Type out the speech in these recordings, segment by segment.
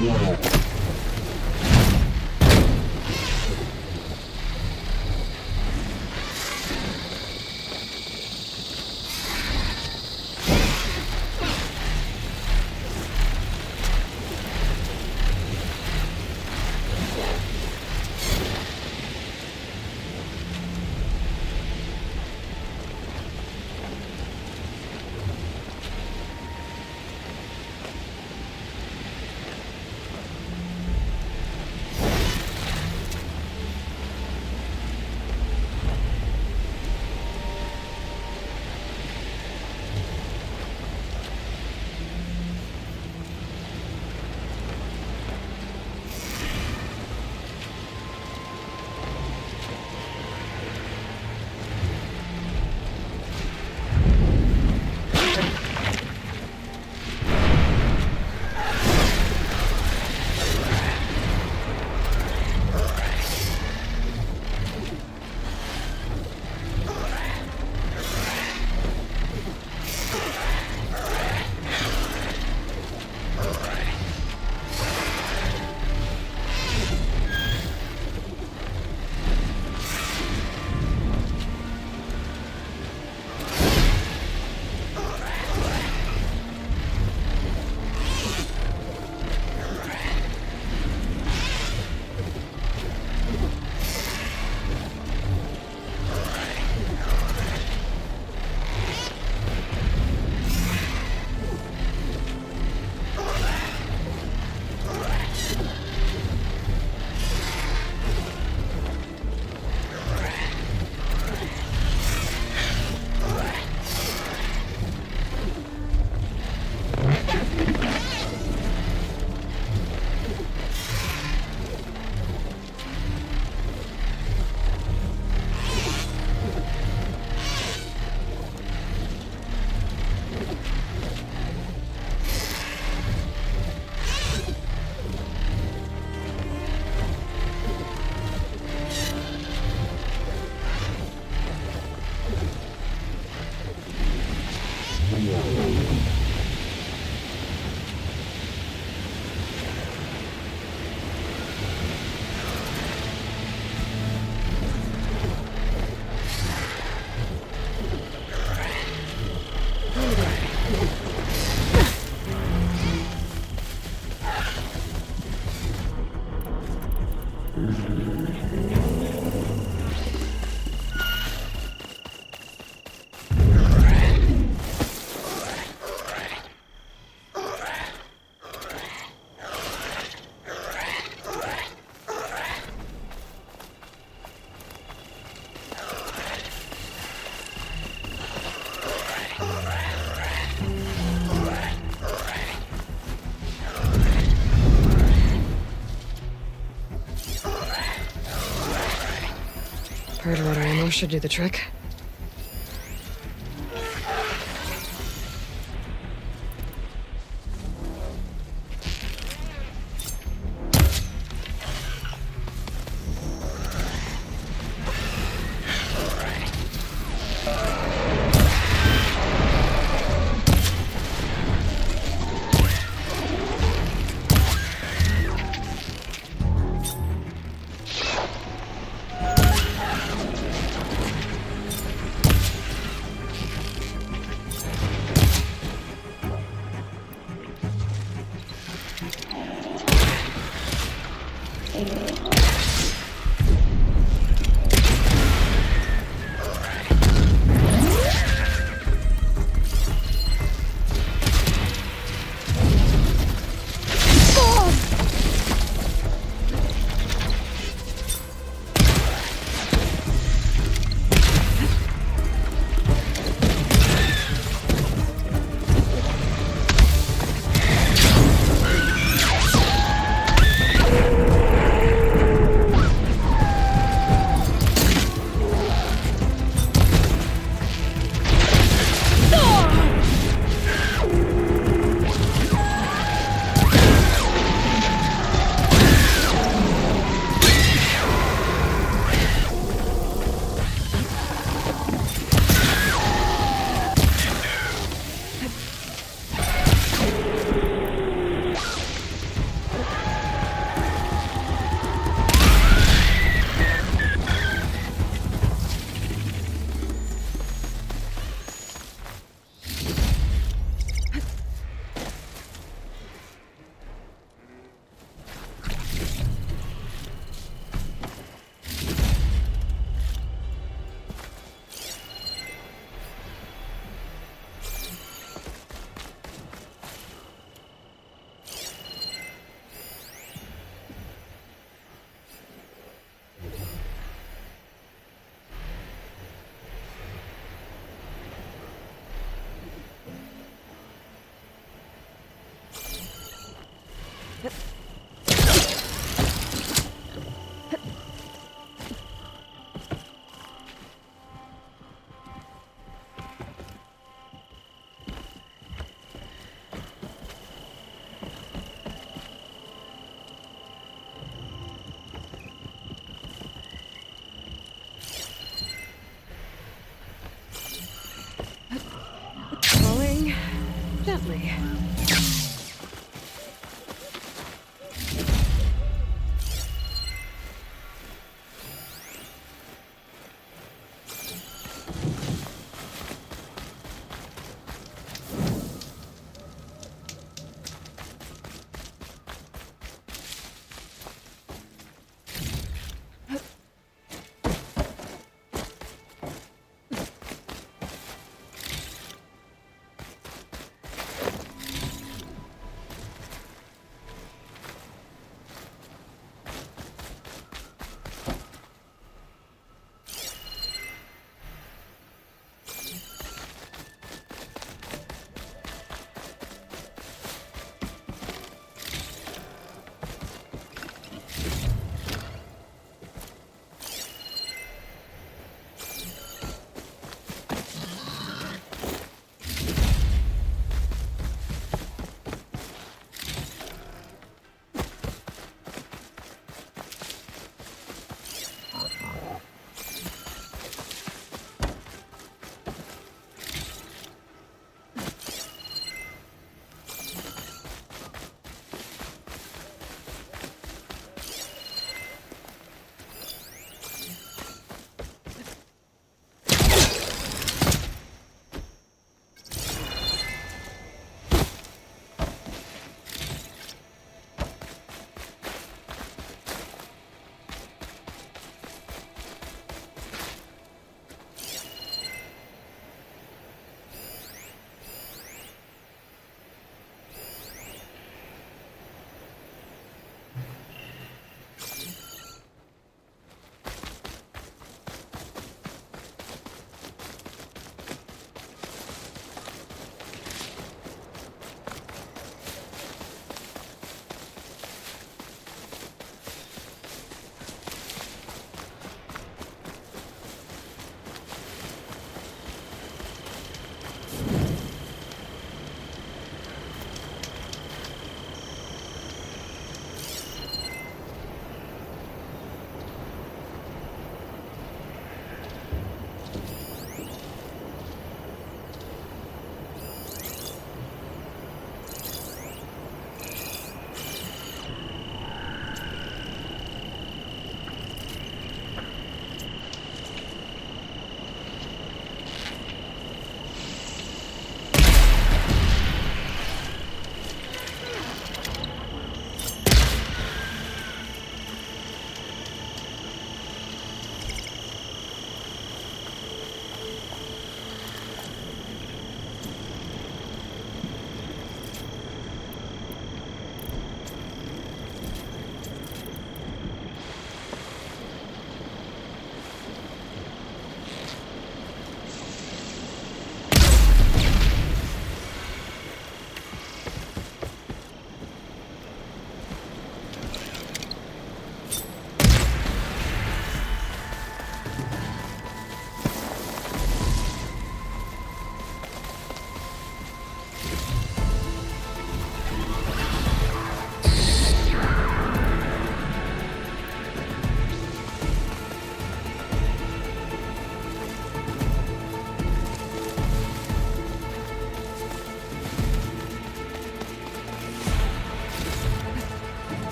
Hard water ammo should do the trick. Lovely.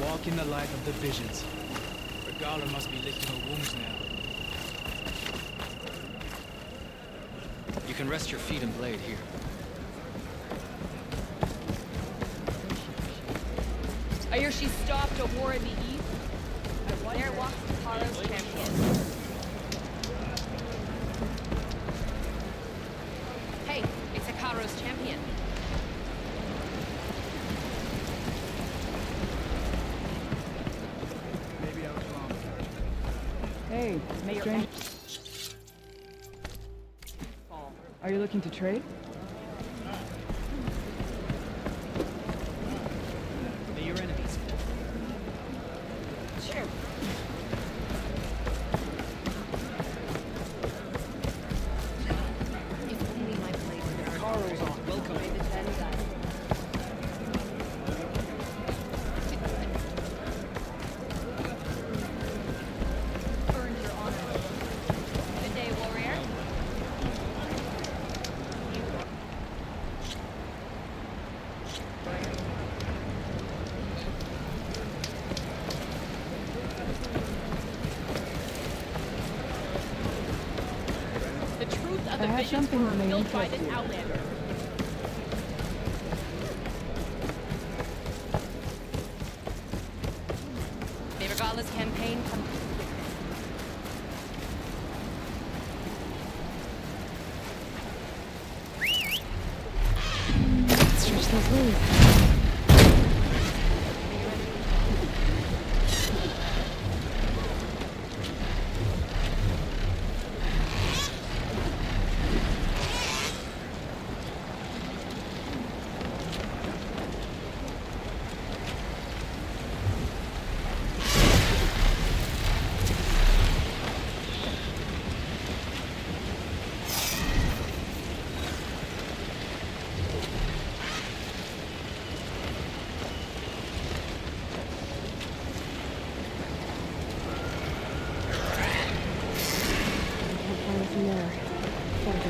Walk in the light of the visions. Regala must be licking her wounds now. You can can rest your feet and blade here. I hear she stopped a war in the east. There walks Karo's champion. Hey, it's a Karo's champion. Maybe I was wrong. Hey, stranger. Are you looking to trade? May your enemies. Sure. If only my blade were Karo's on. Welcome. Earned your honor. Good day, warrior. The truth of the I have visions something were that may revealed by interest this you. outlander. May Regala's campaign come. Stretch those wings. From there. Gotta go.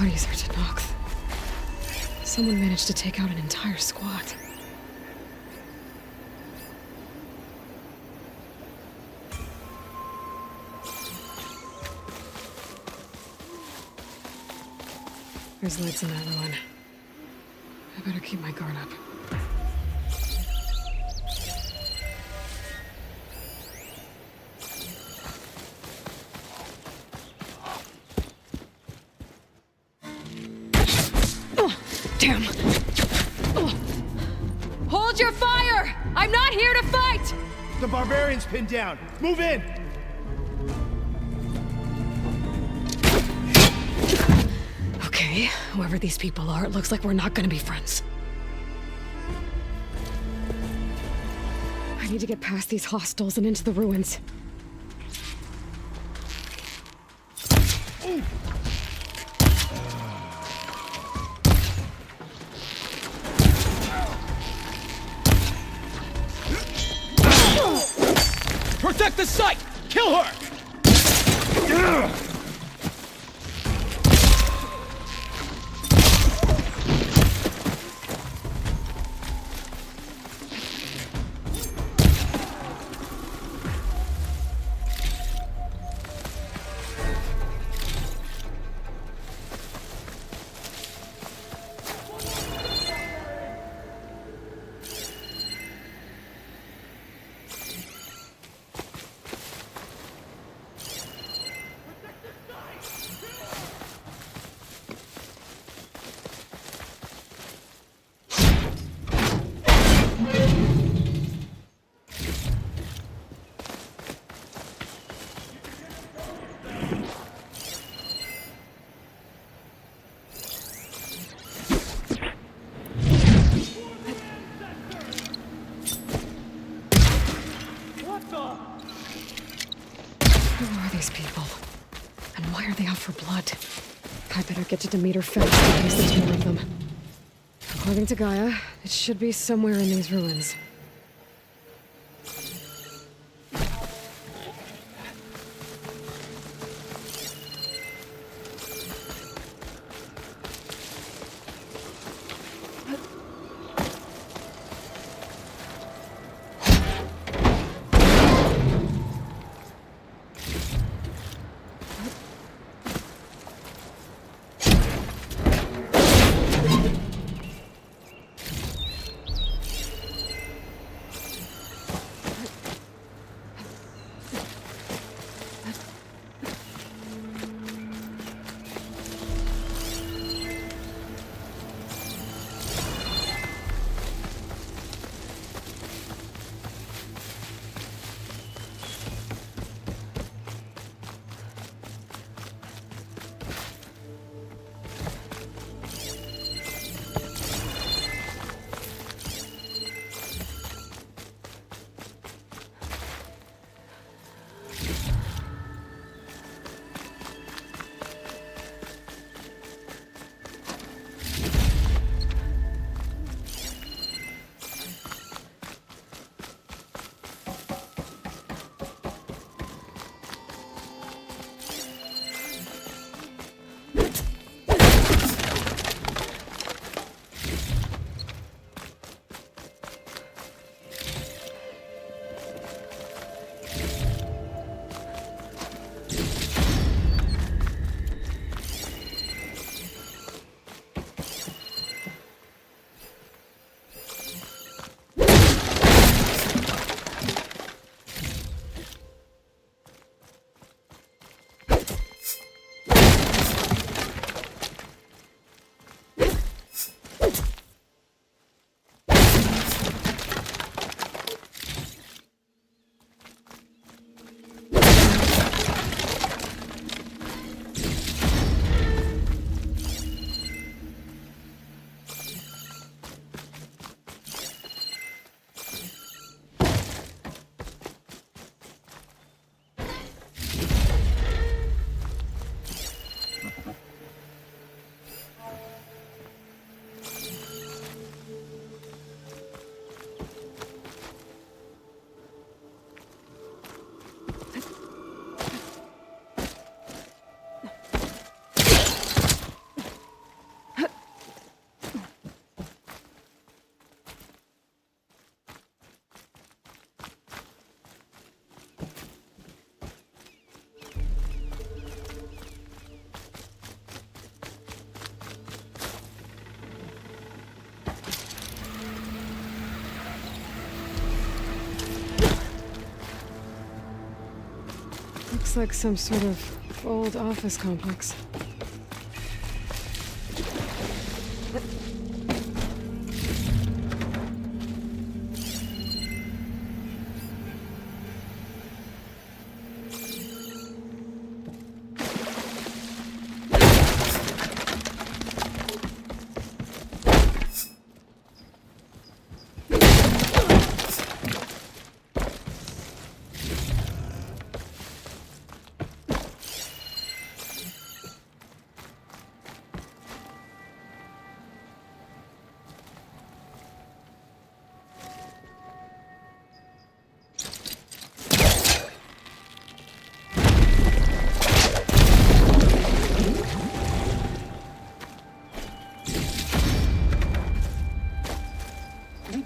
bodies are Tennox. Someone managed to take out an entire squad. There's lights in that ruin. I better keep my guard up. Damn! Hold your fire! I'm not here to fight! The barbarian's pinned down. Move in! Okay, whoever these people are, it looks like we're not gonna be friends. I need to get past these hostiles and into the ruins. Protect the site! Kill her! Who are these people? And why are they out for blood? I better get to Demeter fast in case there's more of them. According to Gaia, it should be somewhere in these ruins. Looks like some sort of old office complex.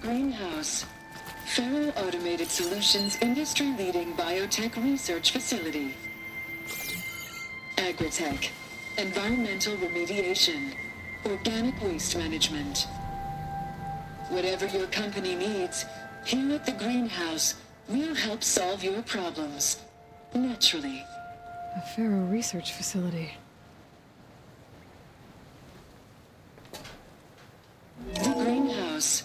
Greenhouse. Federal Automated Solutions industry-leading biotech research facility. Agritech. Environmental remediation. Organic waste management. Whatever your company needs, here at the Greenhouse, we'll help solve your problems. Naturally. A Faro research facility. The Greenhouse.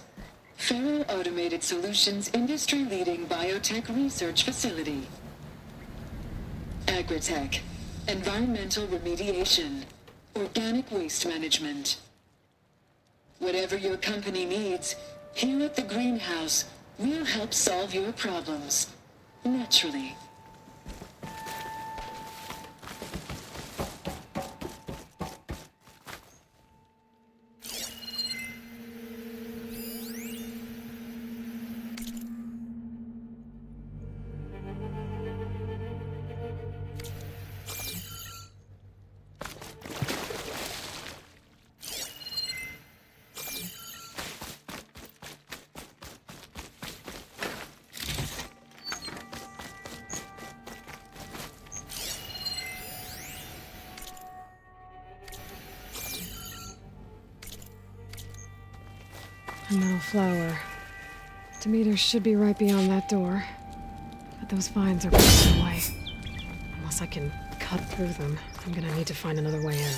Federal Automated Solutions industry-leading biotech research facility. Agritech. Environmental remediation. Organic waste management. Whatever your company needs, here at the Greenhouse, we'll help solve your problems. Naturally. A metal flower. Demeter should be right beyond that door. But those vines are blocking the way. Unless I can cut through them, I'm gonna need to find another way in.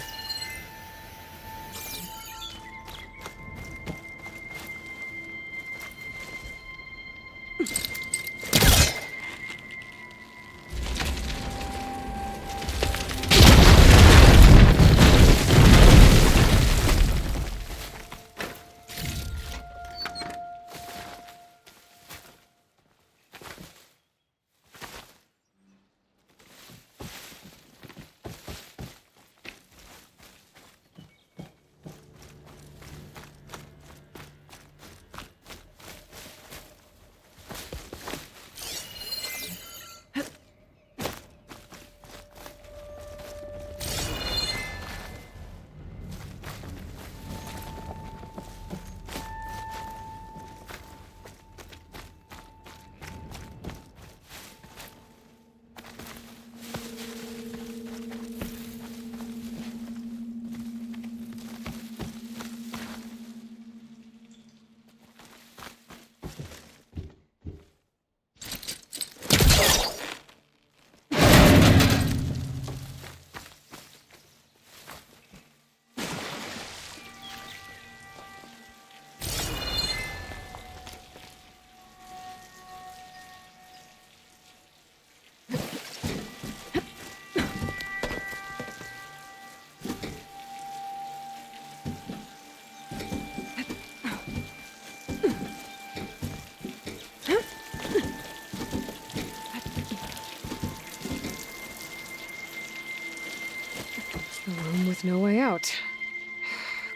With no way out.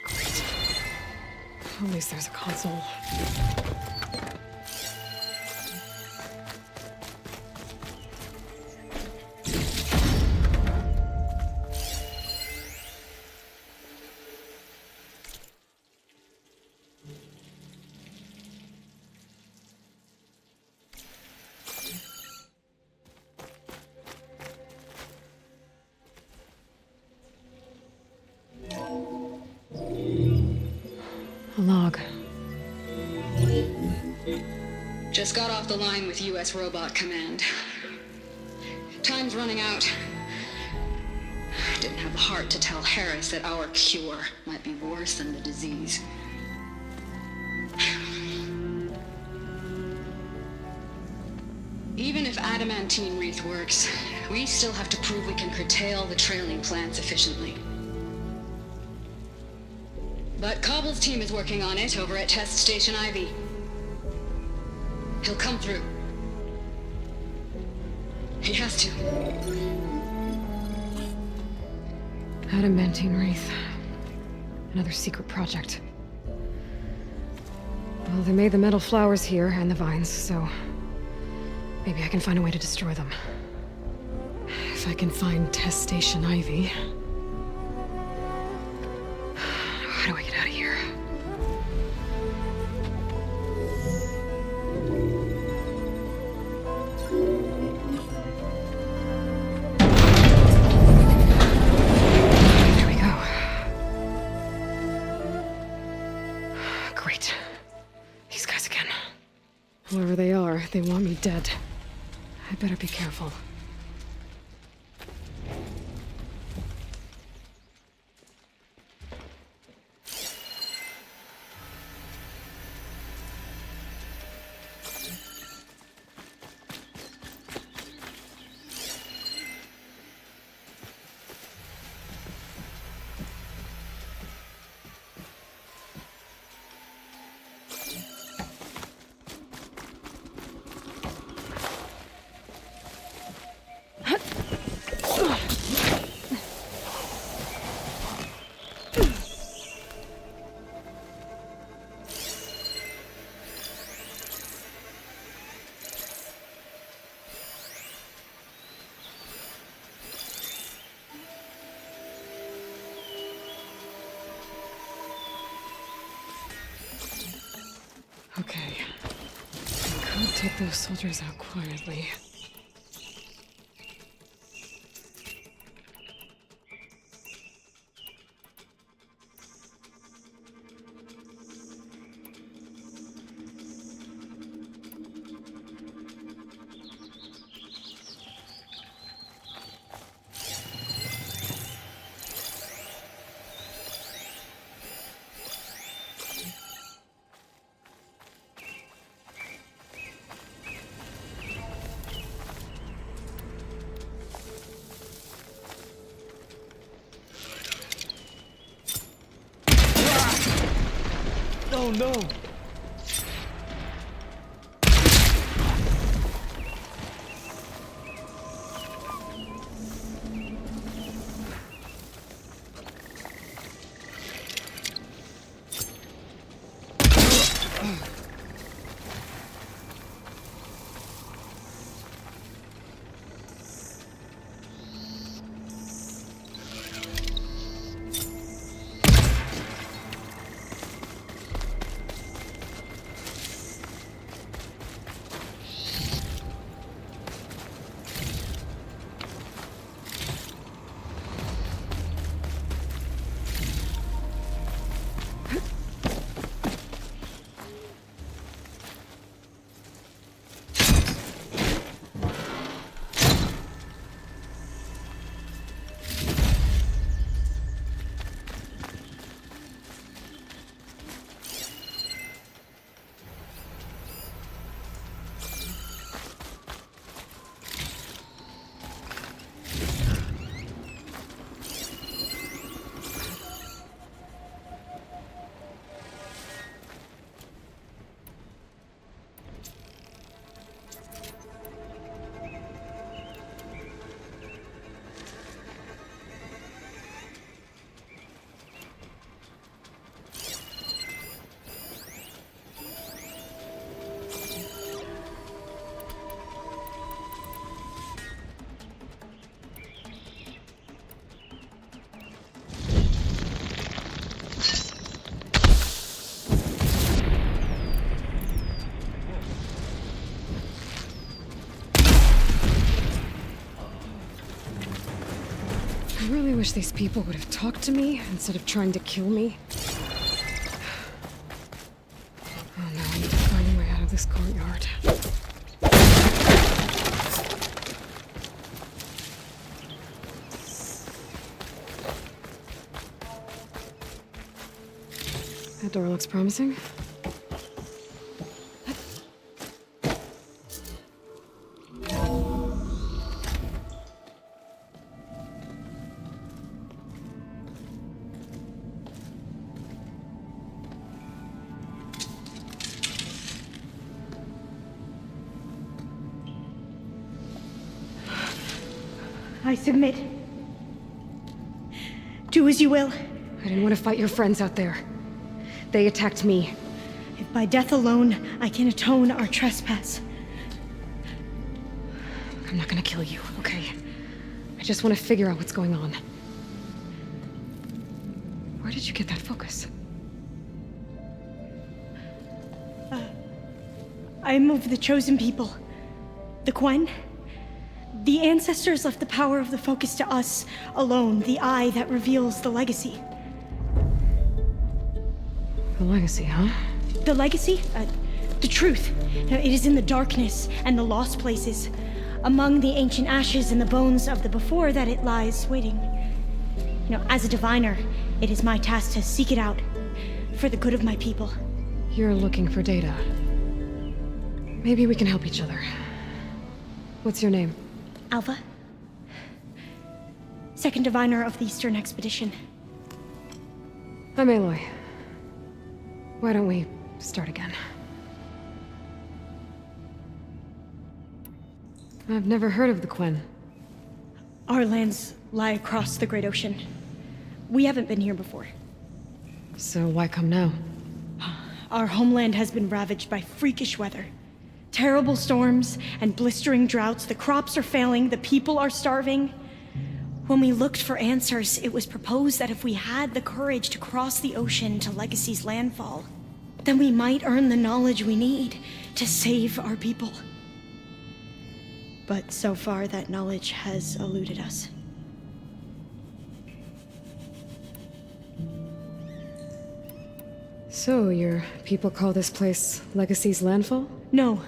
Great. At least there's a console. A log. Just got off the line with U.S. Robot Command. Time's running out. I didn't have the heart to tell Harris that our cure might be worse than the disease. Even if adamantine wreath works, we still have to prove we can curtail the trailing plants efficiently. But Cobble's team is working on it over at Test Station Ivy. He'll come through. He has to. Adamantine wreath. Another secret project. Well, they made the metal flowers here and the vines, so maybe I can find a way to destroy them. If I can find Test Station Ivy. How do I get out of here? There we go. Great. These guys again. Whoever they are, they want me dead. I better be careful. Okay. I could take those soldiers out quietly. Oh no! I really wish these people would have talked to me instead of trying to kill me. Oh no, I need to find a way out of this courtyard. Door looks promising. I submit. Do as you will. I didn't want to fight your friends out there. They attacked me. If by death alone I can atone our trespass. I'm not gonna kill you, okay? I just want to figure out what's going on. Where did you get that focus? I'm of the chosen people. The Quen. The ancestors left the power of the focus to us alone, the eye that reveals the legacy. The legacy, huh? The legacy? The truth. Now, it is in the darkness and the lost places, among the ancient ashes and the bones of the before that it lies waiting. As a diviner, it is my task to seek it out, for the good of my people. You're looking for data. Maybe we can help each other. What's your name? Alva. Second diviner of the Eastern Expedition. I'm Aloy. Why don't we start again? I've never heard of the Quen. Our lands lie across the Great Ocean. We haven't been here before. So why come now? Our homeland has been ravaged by freakish weather. Terrible storms and blistering droughts. The crops are failing, the people are starving. When we looked for answers, it was proposed that if we had the courage to cross the ocean to Legacy's landfall, then we might earn the knowledge we need to save our people. But so far, that knowledge has eluded us. So, your people call this place Legacy's landfall? No.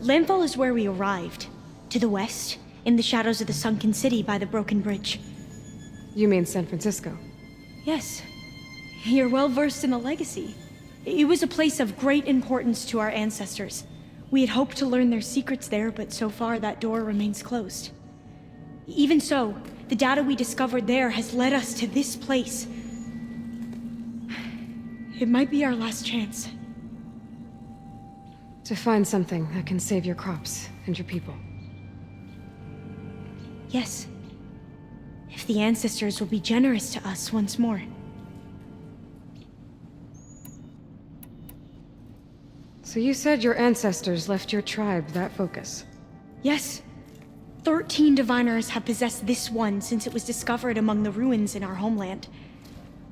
Landfall is where we arrived. To the west, in the shadows of the sunken city by the broken bridge. You mean San Francisco? Yes. You're well versed in the legacy. It was a place of great importance to our ancestors. We had hoped to learn their secrets there, but so far that door remains closed. Even so, the data we discovered there has led us to this place. It might be our last chance. To find something that can save your crops and your people. Yes. If the ancestors will be generous to us once more. So you said your ancestors left your tribe that focus? Yes. 13 diviners have possessed this one since it was discovered among the ruins in our homeland.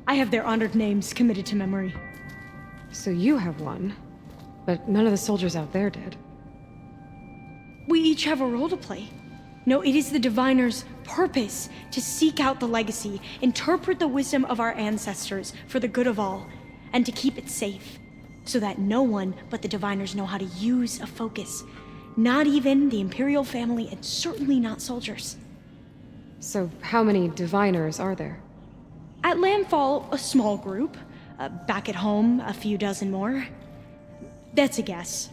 I have their honored names committed to memory. So you have one, but none of the soldiers out there did. We each have a role to play. No, it is the diviner's purpose to seek out the legacy, interpret the wisdom of our ancestors for the good of all, and to keep it safe, so that no one but the diviners know how to use a focus. Not even the Imperial family, and certainly not soldiers. So how many diviners are there? At landfall, a small group. Back at home, a few dozen more. That's a guess.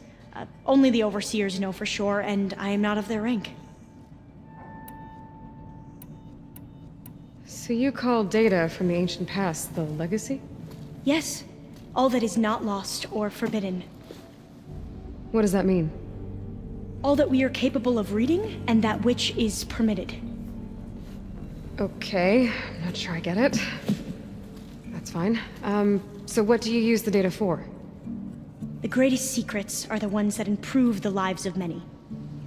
Only the overseers know for sure, and I am not of their rank. So you call data from the ancient past the legacy? Yes. All that is not lost or forbidden. What does that mean? All that we are capable of reading, and that which is permitted. Okay, I'm not sure I get it. That's fine. So what do you use the data for? The greatest secrets are the ones that improve the lives of many.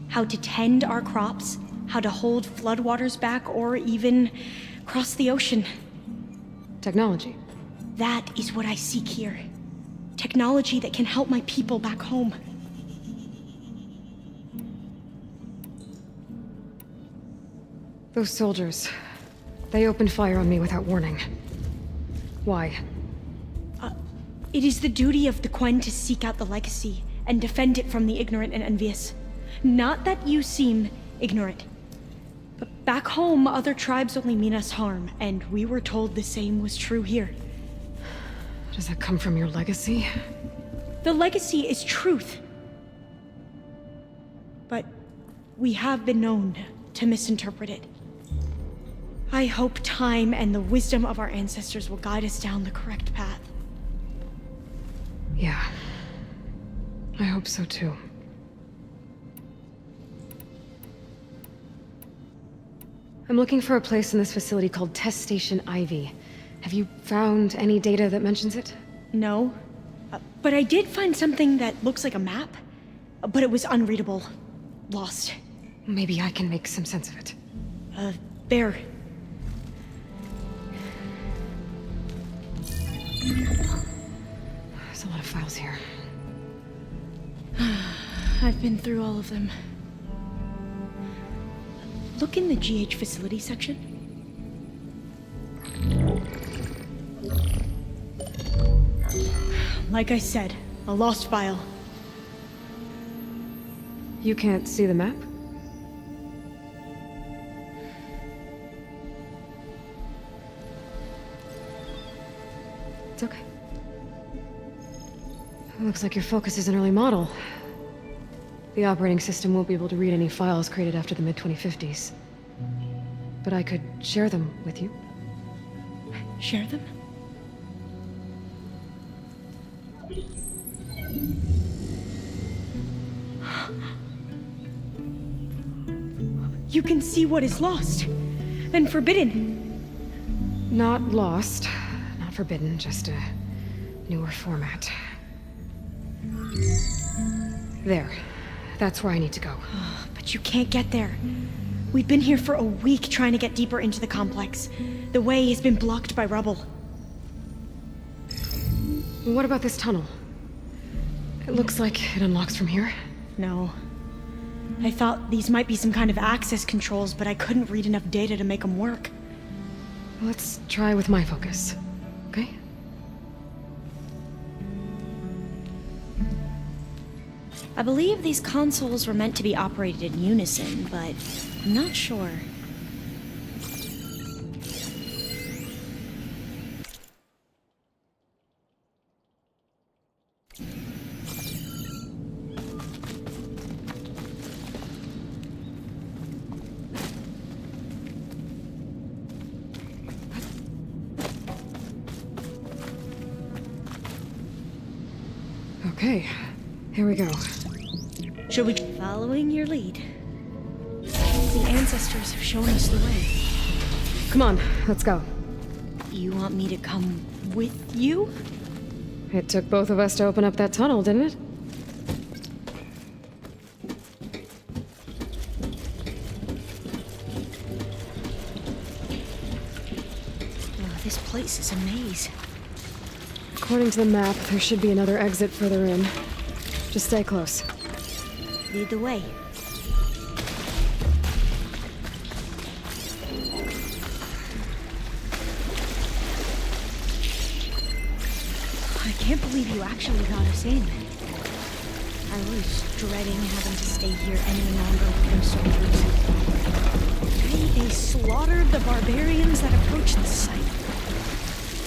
How to tend our crops, how to hold floodwaters back, or even cross the ocean. Technology. That is what I seek here. Technology that can help my people back home. Those soldiers, they opened fire on me without warning. Why? It is the duty of the Quen to seek out the legacy and defend it from the ignorant and envious. Not that you seem ignorant. But back home, other tribes only mean us harm, and we were told the same was true here. Does that come from your legacy? The legacy is truth. But we have been known to misinterpret it. I hope time and the wisdom of our ancestors will guide us down the correct path. Yeah. I hope so too. I'm looking for a place in this facility called Test Station Ivy. Have you found any data that mentions it? No. But I did find something that looks like a map. But it was unreadable. Lost. Maybe I can make some sense of it. There. There's a lot of files here. I've been through all of them. Look in the GH facility section. Like I said, a lost file. You can't see the map? It's okay. It looks like your focus is an early model. The operating system won't be able to read any files created after the mid-2050s. But I could share them with you. Share them? You can see what is lost and forbidden. Not lost, not forbidden, just a newer format. There. That's where I need to go. But you can't get there. We've been here for a week trying to get deeper into the complex. The way has been blocked by rubble. What about this tunnel? It looks like it unlocks from here. No. I thought these might be some kind of access controls, but I couldn't read enough data to make them work. Let's try with my focus, okay? I believe these consoles were meant to be operated in unison, but I'm not sure. Okay, here we go. Should we... Following your lead. The ancestors have shown us the way. Come on, let's go. You want me to come with you? It took both of us to open up that tunnel, didn't it? Oh, this place is a maze. According to the map, there should be another exit further in. Just stay close. Lead the way. I can't believe you actually got us in. I was dreading having to stay here any longer with them soldiers. They slaughtered the barbarians that approached the site.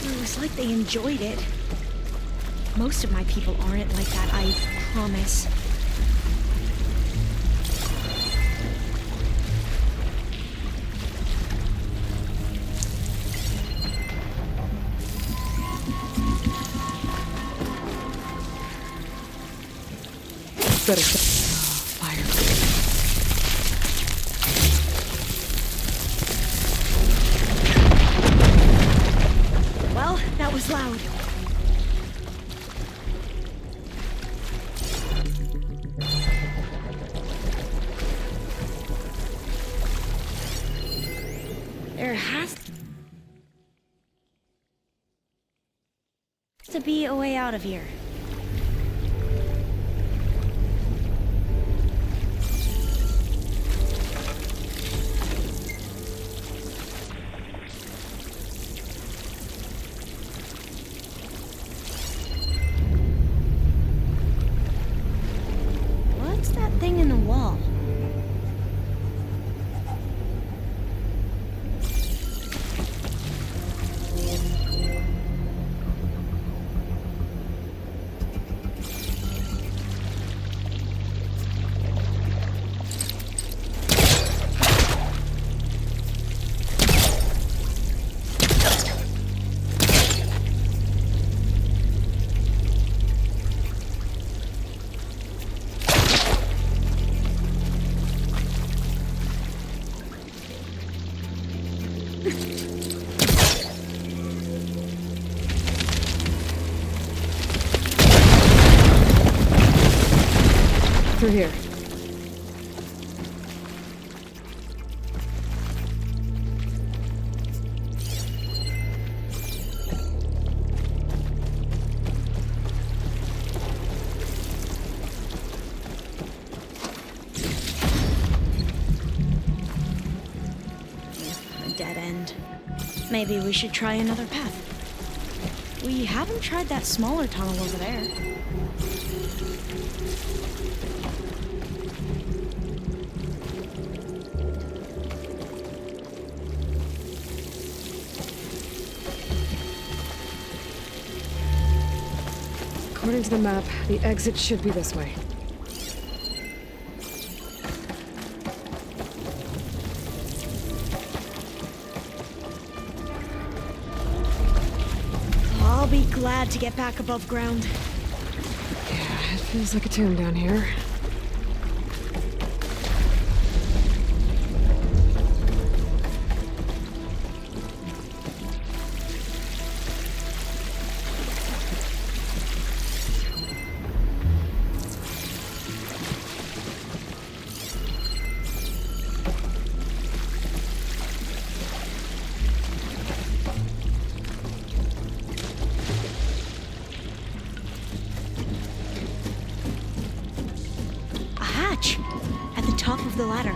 It was like they enjoyed it. Most of my people aren't like that, I promise. Better fire. Well, that was loud. There has to be a way out of here. What's that thing in the wall? through here. A dead end. Maybe we should try another path. We haven't tried that smaller tunnel over there. According to the map, the exit should be this way. I'll be glad to get back above ground. Yeah, it feels like a tomb down here. At the top of the ladder.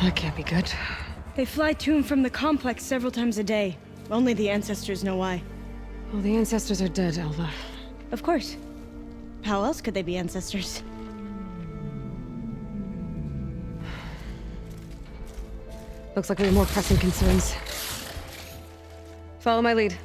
That can't be good. They fly to and from the complex several times a day. Only the ancestors know why. Well, the ancestors are dead, Elva. Of course. How else could they be ancestors? Looks like we have more pressing concerns. Follow my lead.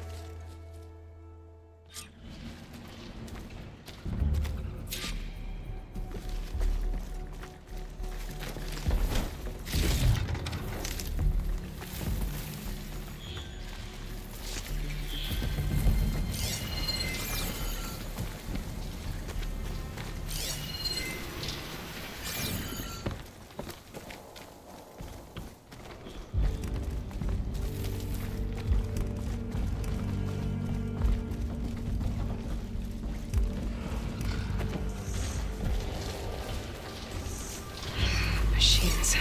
Machines.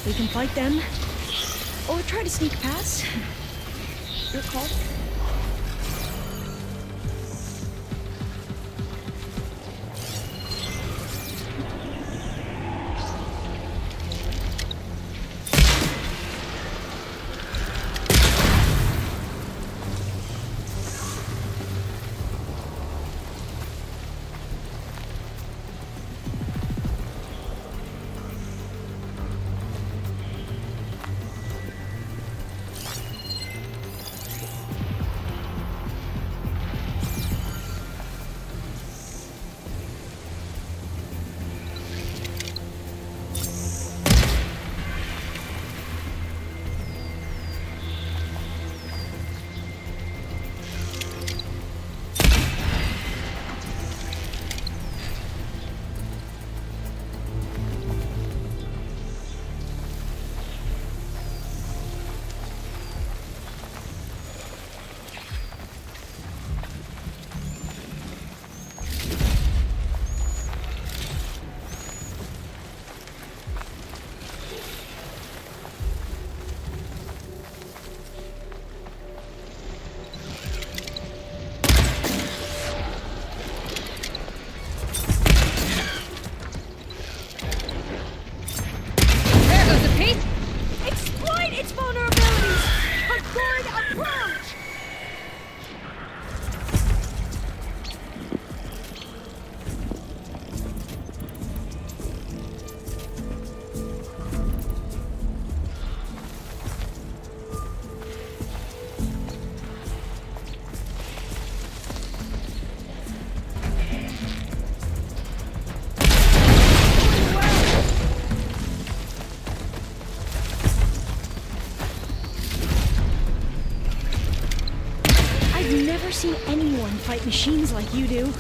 We can fight them, or try to sneak past. Your call. Seen any anyone fight machines like you do.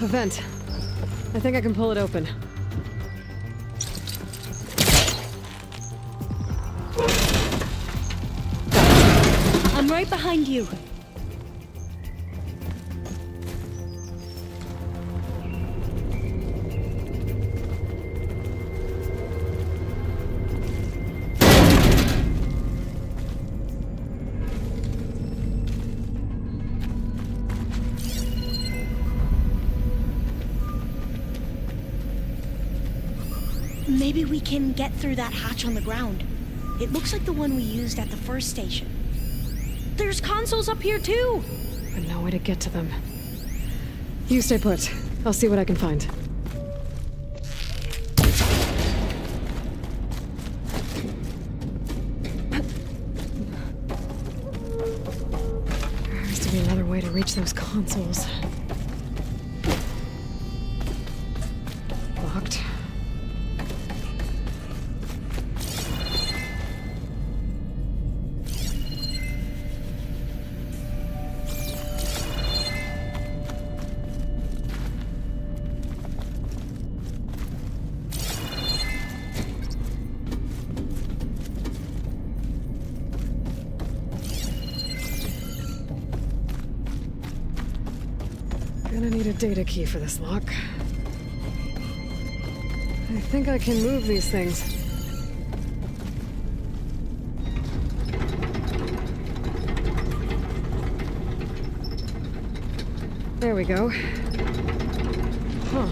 A vent. I think I can pull it open. I'm right behind you. Maybe we can get through that hatch on the ground. It looks like the one we used at the first station. There's consoles up here too! But no way to get to them. You stay put. I'll see what I can find. There has to be another way to reach those consoles. Locked. Gonna need a data key for this lock. I think I can move these things. There we go. Huh.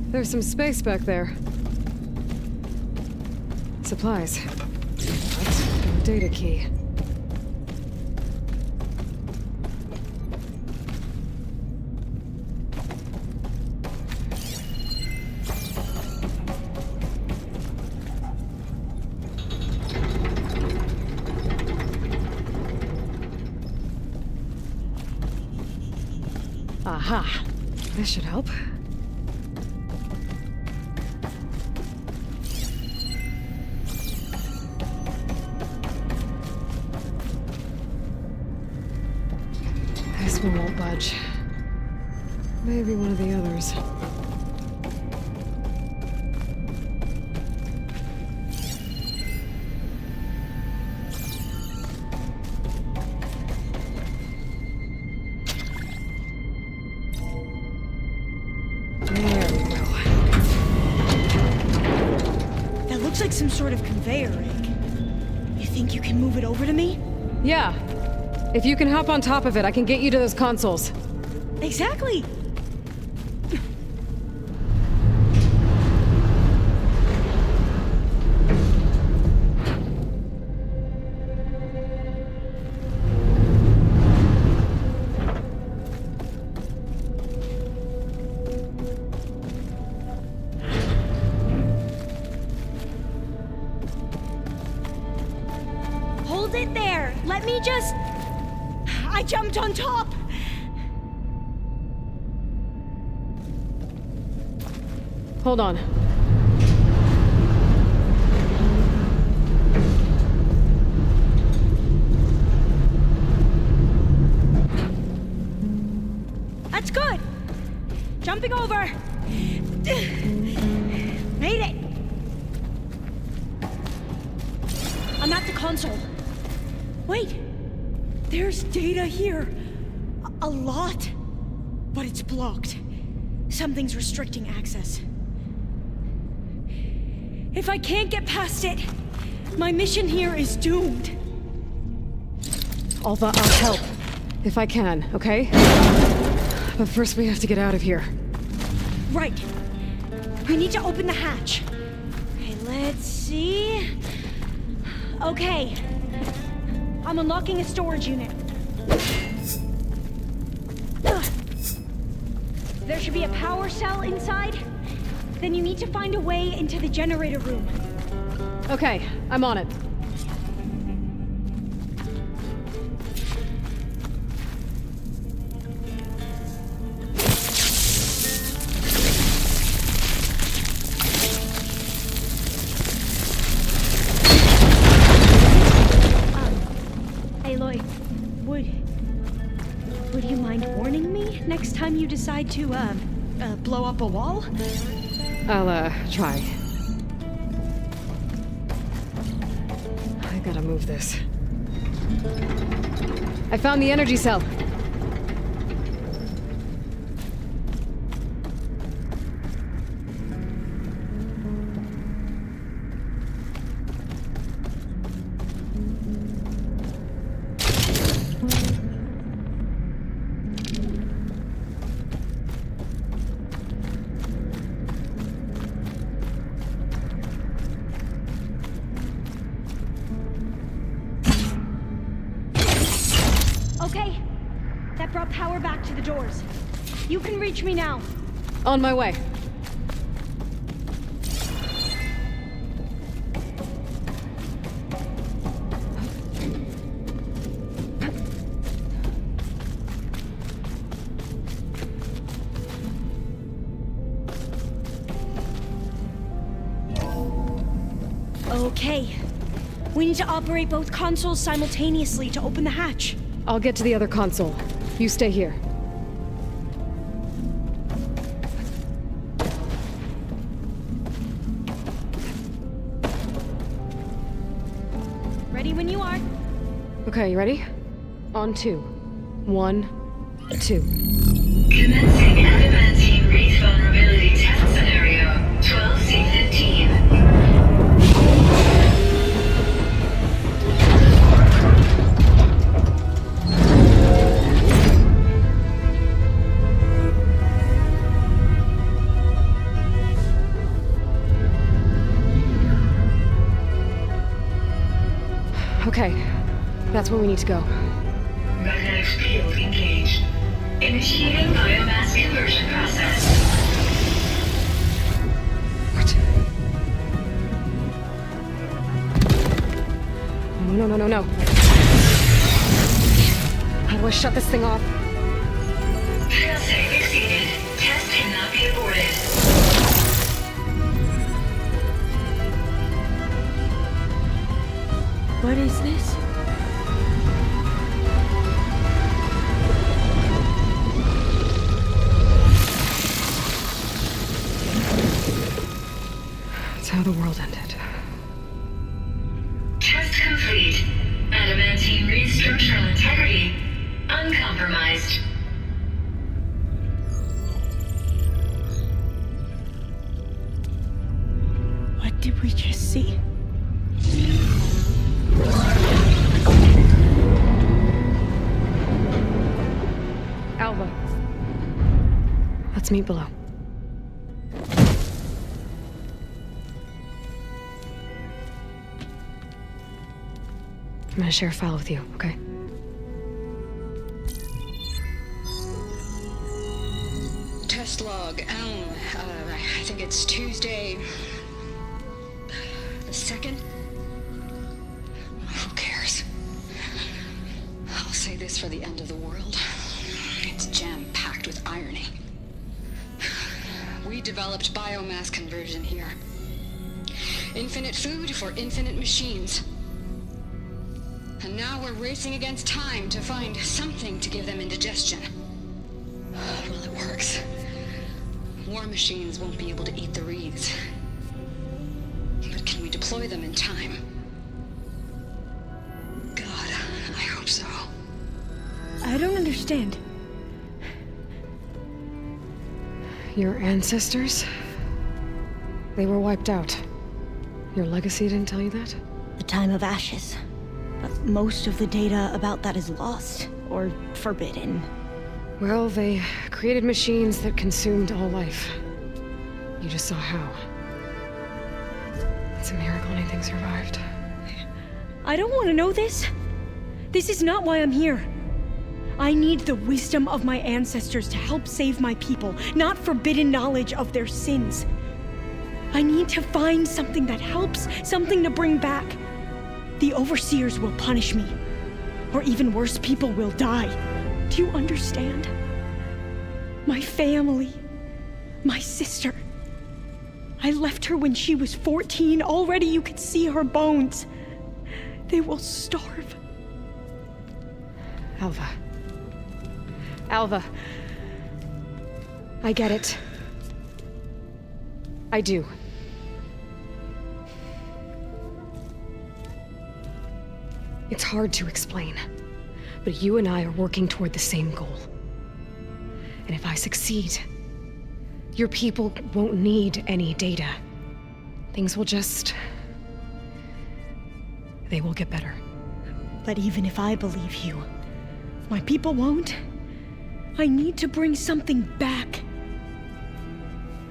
There's some space back there. Supplies. But no data key. Aha! This should help. This one won't budge. Maybe one of the others. Looks like some sort of conveyor rig. You think you can move it over to me? Yeah. If you can hop on top of it, I can get you to those consoles. Exactly! Hold it there! Let me just... I jumped on top! Hold on. That's good. Jumping over. Made it. I'm at the console. Wait. There's data here. A lot. But it's blocked. Something's restricting access. If I can't get past it, my mission here is doomed. I'll help. If I can, okay? But first we have to get out of here. Right. We need to open the hatch. Okay, let's see. Okay. I'm unlocking a storage unit. There should be a power cell inside. Then you need to find a way into the generator room. Okay, I'm on it. Aloy, would you mind warning me next time you decide to, blow up a wall? I'll, try. I gotta move this. I found the energy cell. Okay. That brought power back to the doors. You can reach me now. On my way. Okay. We need to operate both consoles simultaneously to open the hatch. I'll get to the other console. You stay here. Ready when you are. Okay, you ready? On 2. 1, 2. Commencing adamantine wraith vulnerability test scenario 12C15. Okay, that's where we need to go. Magnetic field engaged. Initiating biomass conversion process. What? No. How do I shut this thing off? Failsafe exceeded. Test cannot be aborted. What is this? It's how the world ended. Test complete. Adamantine wraith structural integrity uncompromised. What did we just see? Alva. Let's meet below. I'm gonna share a file with you, okay? Test log, I think it's Tuesday the 2nd? Who cares? I'll say this for the end of the world. It's jam-packed with irony. redeveloped biomass conversion here. Infinite food for infinite machines. And now we're racing against time to find something to give them indigestion. Well, it works. War machines won't be able to eat the reeds. But can we deploy them in time? God, I hope so. I don't understand. Your ancestors? They were wiped out. Your legacy didn't tell you that? The time of ashes. But most of the data about that is lost, or forbidden. Well, they created machines that consumed all life. You just saw how. It's a miracle anything survived. I don't want to know this. This is not why I'm here. I need the wisdom of my ancestors to help save my people, not forbidden knowledge of their sins. I need to find something that helps, something to bring back. The overseers will punish me. Or even worse, people will die. Do you understand? My family. My sister. I left her when she was 14. Already you could see her bones. They will starve. Alva. Alva. I get it. I do. It's hard to explain, but you and I are working toward the same goal. And if I succeed, your people won't need any data. Things will just... they will get better. But even if I believe you, my people won't. I need to bring something back.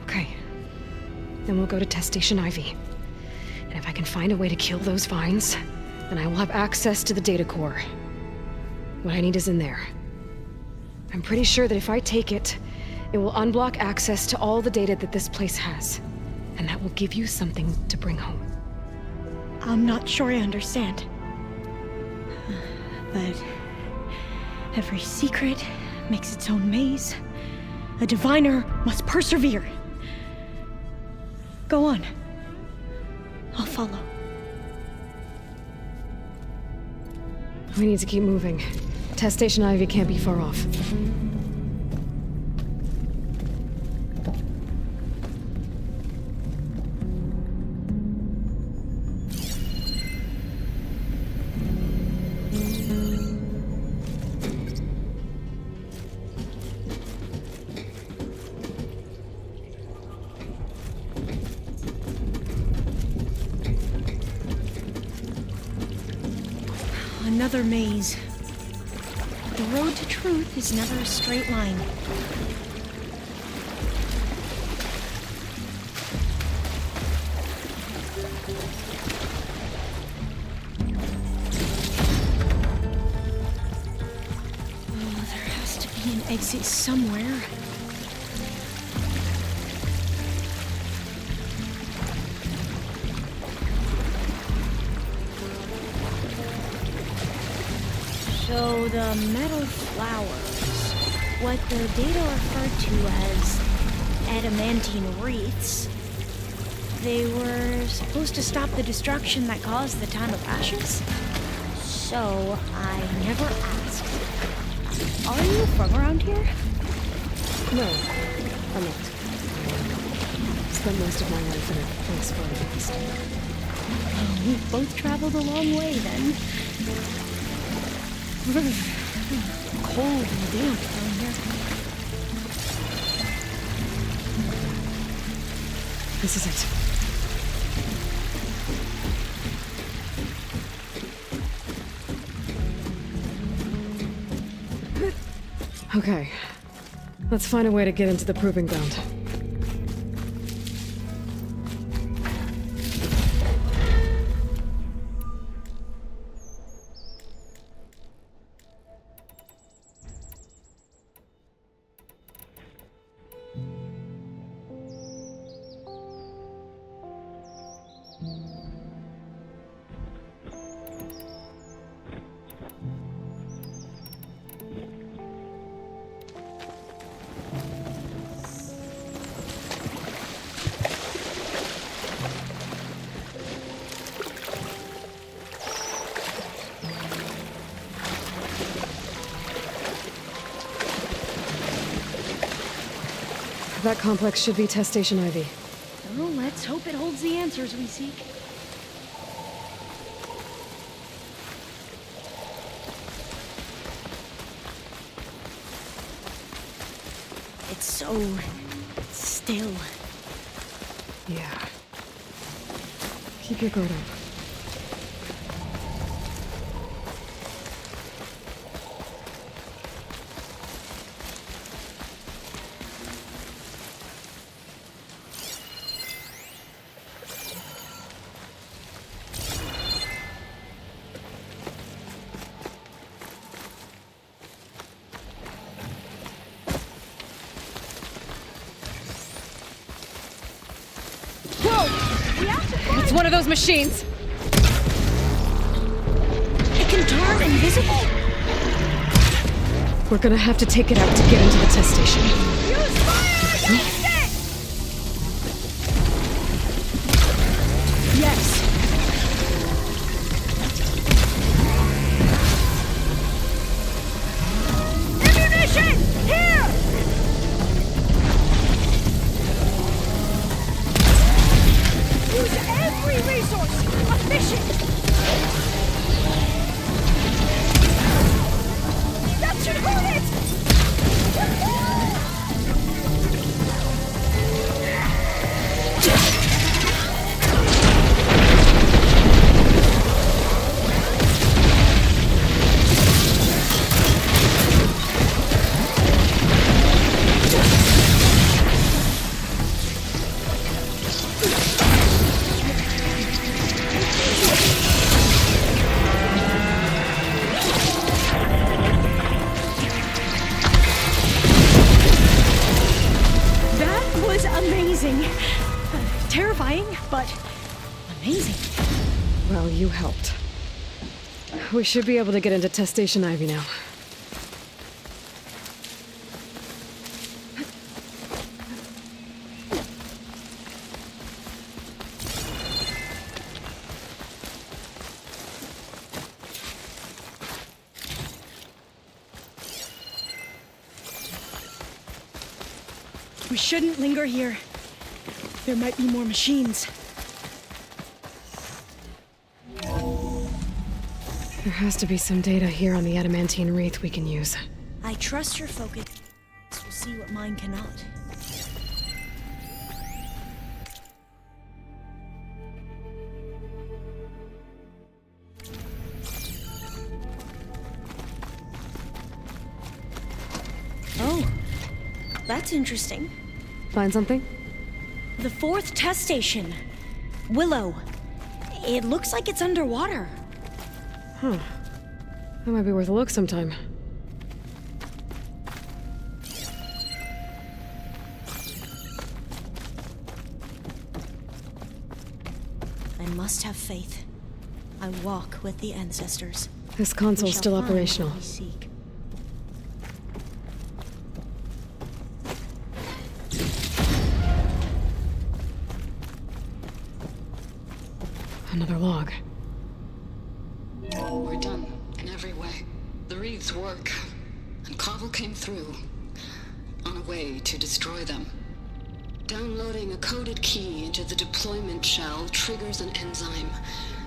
Okay. Then we'll go to Test Station Ivy. And if I can find a way to kill those vines, then I will have access to the data core. What I need is in there. I'm pretty sure that if I take it, it will unblock access to all the data that this place has. And that will give you something to bring home. I'm not sure I understand. But every secret makes its own maze. A diviner must persevere. Go on. I'll follow. We need to keep moving. Test Station Ivy can't be far off. Another maze. The road to truth is never a straight line. Oh, there has to be an exit somewhere. So the metal flowers, what the data referred to as adamantine wreaths, they were supposed to stop the destruction that caused the time of ashes? So I never asked. Are you from around here? No, I'm not. Spent most of my life in a place far east. Oh, we've both traveled a long way then. Cold and damp down here. This is it. Okay. Let's find a way to get into the proving ground. That complex should be test station Ivy. Oh, let's hope it holds the answers we seek. It's so still. Yeah. Keep your guard up. It's one of those machines. It can turn invisible. We're gonna have to take it out to get into the test station. Use fire against it! Yes. Ammunition! Here! Use every resource! Efficient! That should hurt it! That was amazing. Terrifying, but amazing. Well, you helped. We should be able to get into test station Ivy now. We shouldn't linger here. There might be more machines. There has to be some data here on the adamantine wreath we can use. I trust your focus. We'll see what mine cannot. Oh, that's interesting. Find something? The fourth test station. Willow. It looks like it's underwater. Huh. That might be worth a look sometime. I must have faith. I walk with the ancestors. This We console's shall still find operational. what we seek. Another log. We're done, in every way. The wreaths work, and Cobble came through, on a way to destroy them. Downloading a coded key into the deployment shell triggers an enzyme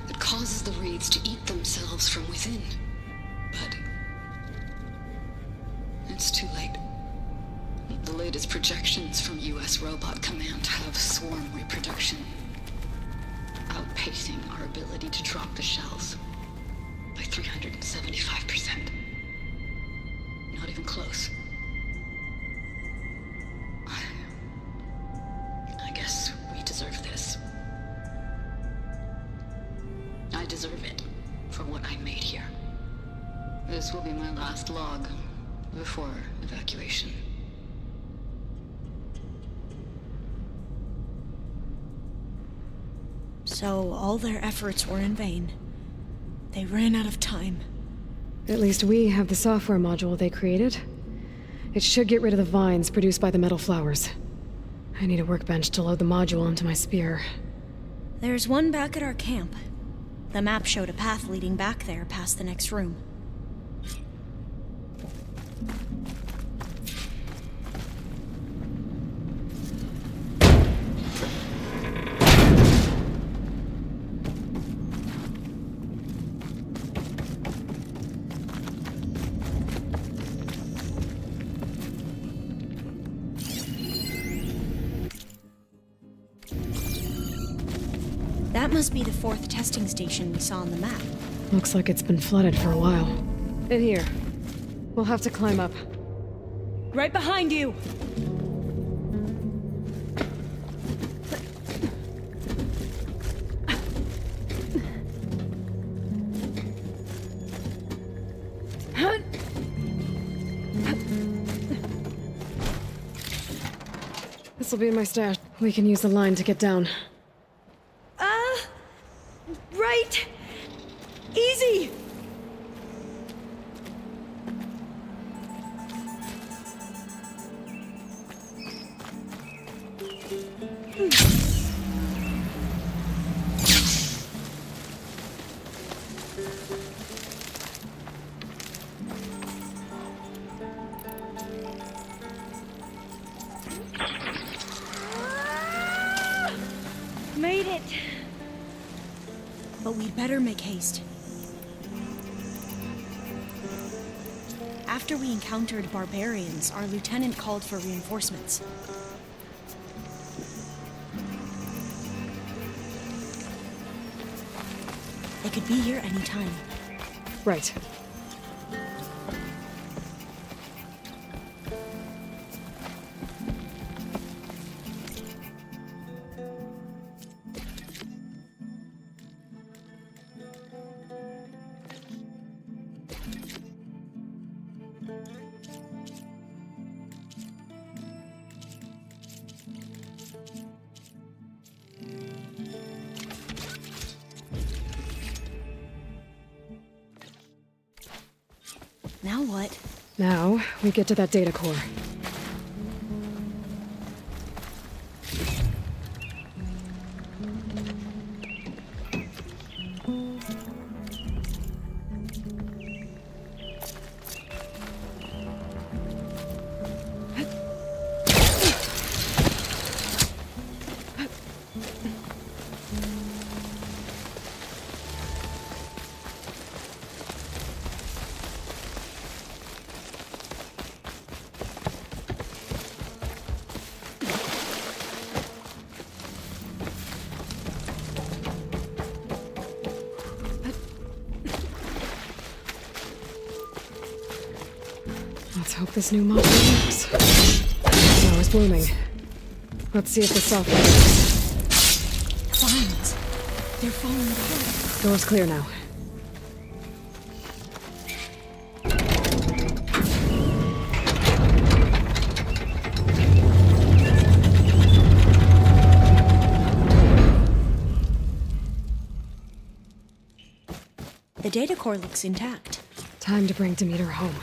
that causes the wreaths to eat themselves from within. But it's too late. The latest projections from U.S. Robot Command have swarm reproduction, outpacing our ability to drop the shells by 375%. Not even close. I guess we deserve this. I deserve it for what I made here. This will be my last log before evacuation. So all their efforts were in vain. They ran out of time. At least we have the software module they created. It should get rid of the vines produced by the metal flowers. I need a workbench to load the module into my spear. There's one back at our camp. The map showed a path leading back there past the next room. That must be the 4th testing station we saw on the map. Looks like it's been flooded for a while. In here. We'll have to climb up. Right behind you! This'll be in my stash. We can use the line to get down. Right! Easy! Made it! But we'd better make haste. After we encountered barbarians, our lieutenant called for reinforcements. They could be here any time. Right. Now what? Now, we get to that data core. Let's hope this new model works. Flower's blooming. Let's see if the software works. Vines. They're falling down. Door's clear now. The data core looks intact. Time to bring Demeter home.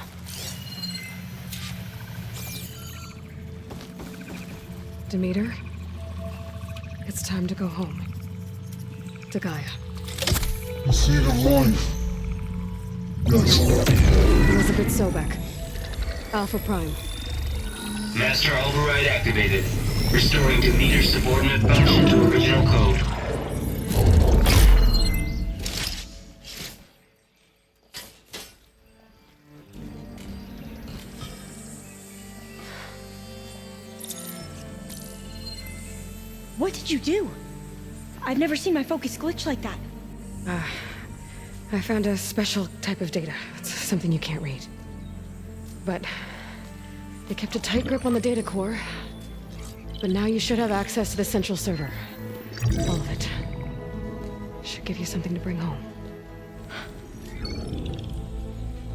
Demeter, it's time to go home. To Gaia. The seed of life. Yes. Elizabeth Sobek. Alpha Prime. Master override activated. Restoring Demeter's subordinate function to original code. What did you do? I've never seen my focus glitch like that. I found a special type of data. It's something you can't read. But they kept a tight grip on the data core. But now you should have access to the central server. All of it. Should give you something to bring home.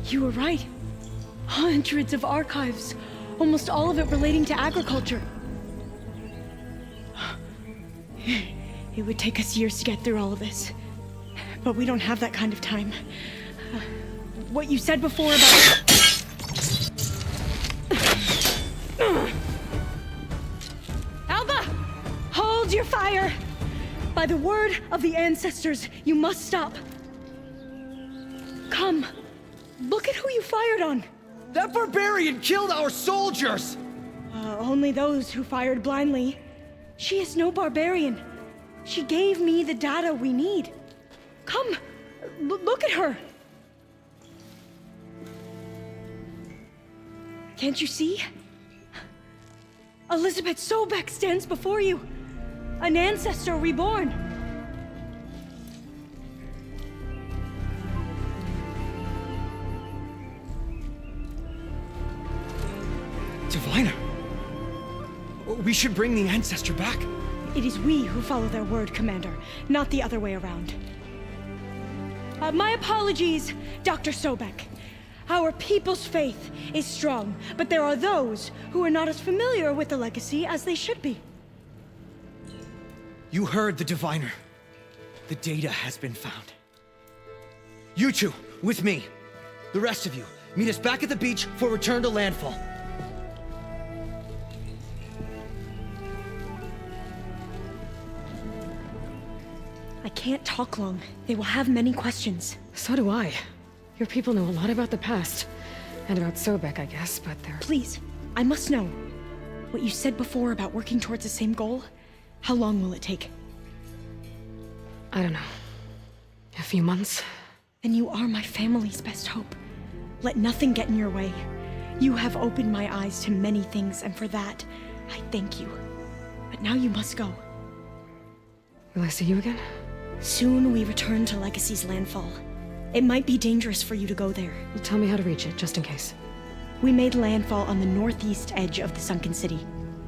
You were right. Hundreds of archives. Almost all of it relating to agriculture. It would take us years to get through all of this. But we don't have that kind of time. What you said before about... Alba! Hold your fire! By the word of the ancestors, you must stop. Come. Look at who you fired on. That barbarian killed our soldiers! Only those who fired blindly. She is no barbarian. She gave me the data we need. Come, look at her. Can't you see? Elizabeth Sobek stands before you. An ancestor reborn. We should bring the Ancestor back. It is we who follow their word, Commander, not the other way around. My apologies, Dr. Sobek. Our people's faith is strong, but there are those who are not as familiar with the legacy as they should be. You heard the Diviner. The data has been found. You two, with me. The rest of you, meet us back at the beach for return to landfall. I can't talk long. They will have many questions. So do I. Your people know a lot about the past. And about Sobek, I guess, but they're... Please, I must know. What you said before about working towards the same goal, how long will it take? I don't know. A few months? Then you are my family's best hope. Let nothing get in your way. You have opened my eyes to many things, and for that, I thank you. But now you must go. Will I see you again? Soon we return to Legacy's landfall. It might be dangerous for you to go there. Well, tell me how to reach it, just in case. We made landfall on the northeast edge of the sunken city.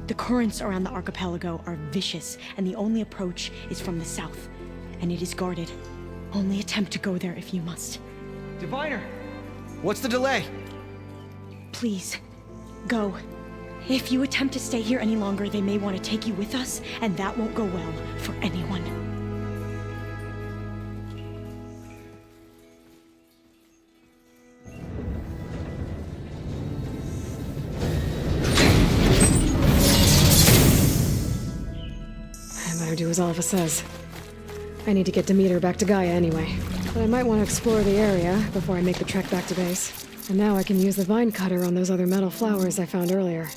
The currents around the archipelago are vicious, and the only approach is from the south. And it is guarded. Only attempt to go there if you must. Diviner! What's the delay? Please, go. If you attempt to stay here any longer, they may want to take you with us, and that won't go well for anyone. I better do as Alpha says. I need to get Demeter back to Gaia anyway. But I might want to explore the area before I make the trek back to base. And now I can use the vine cutter on those other metal flowers I found earlier.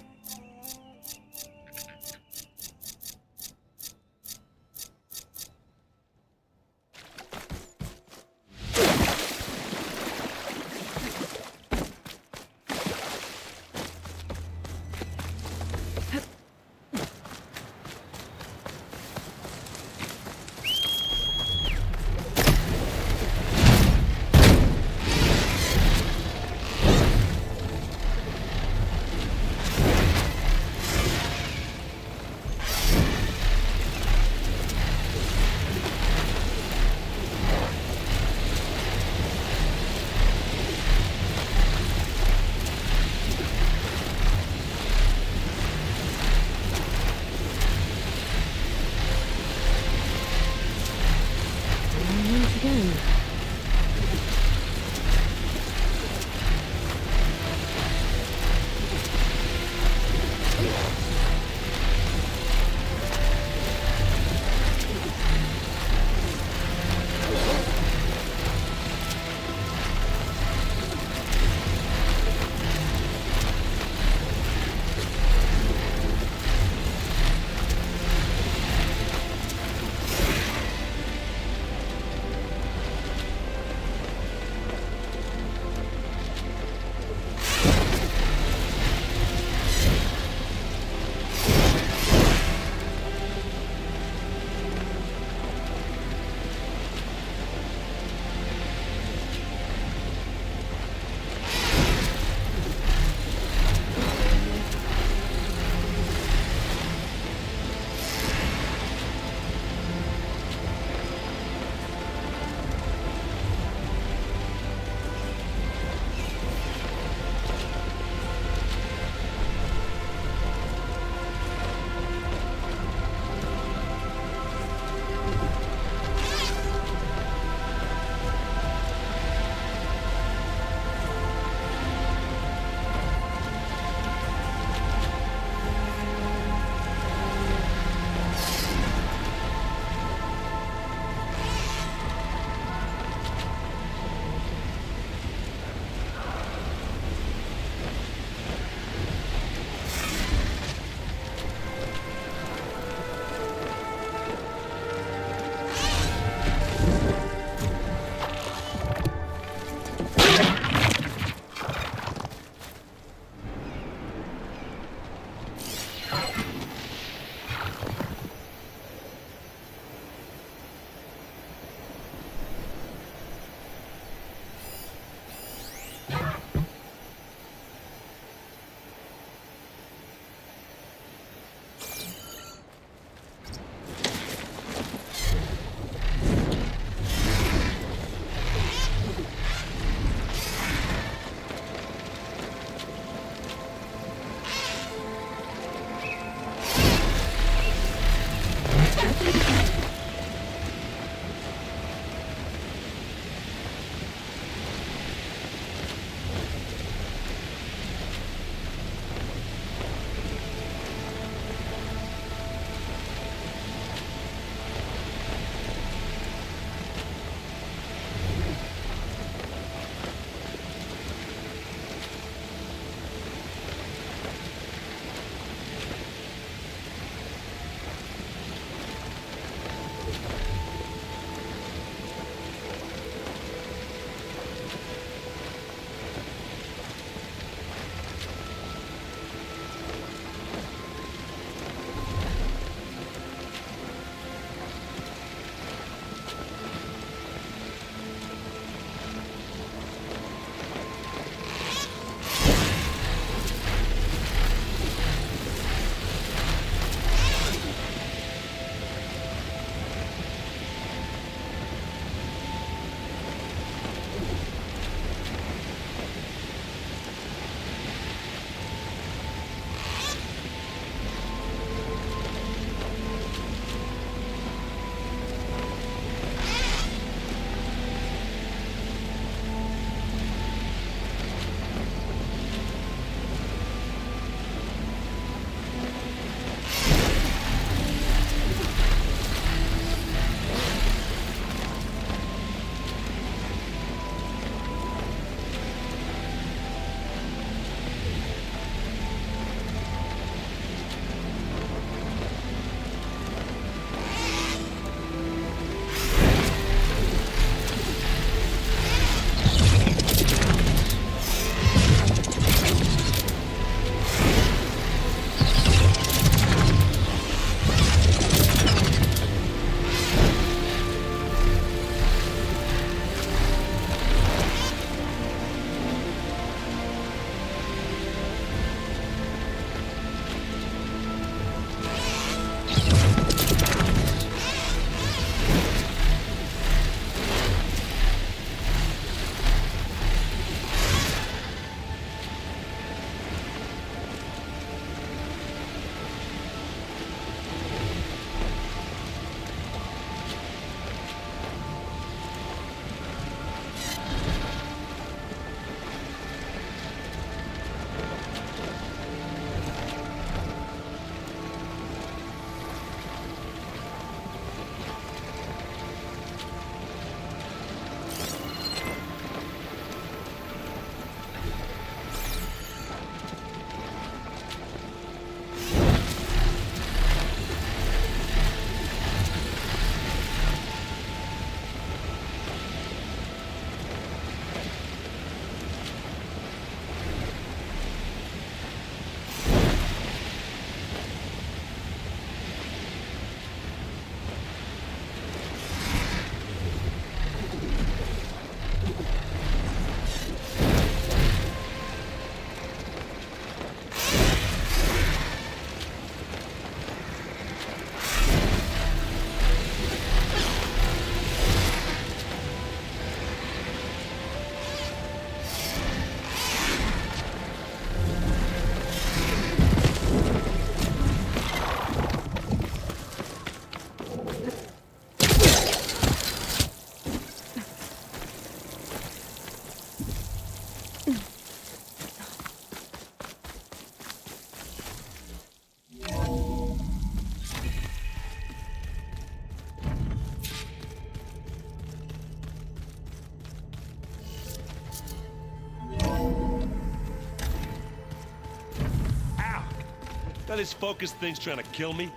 Now this focus thing's trying to kill me?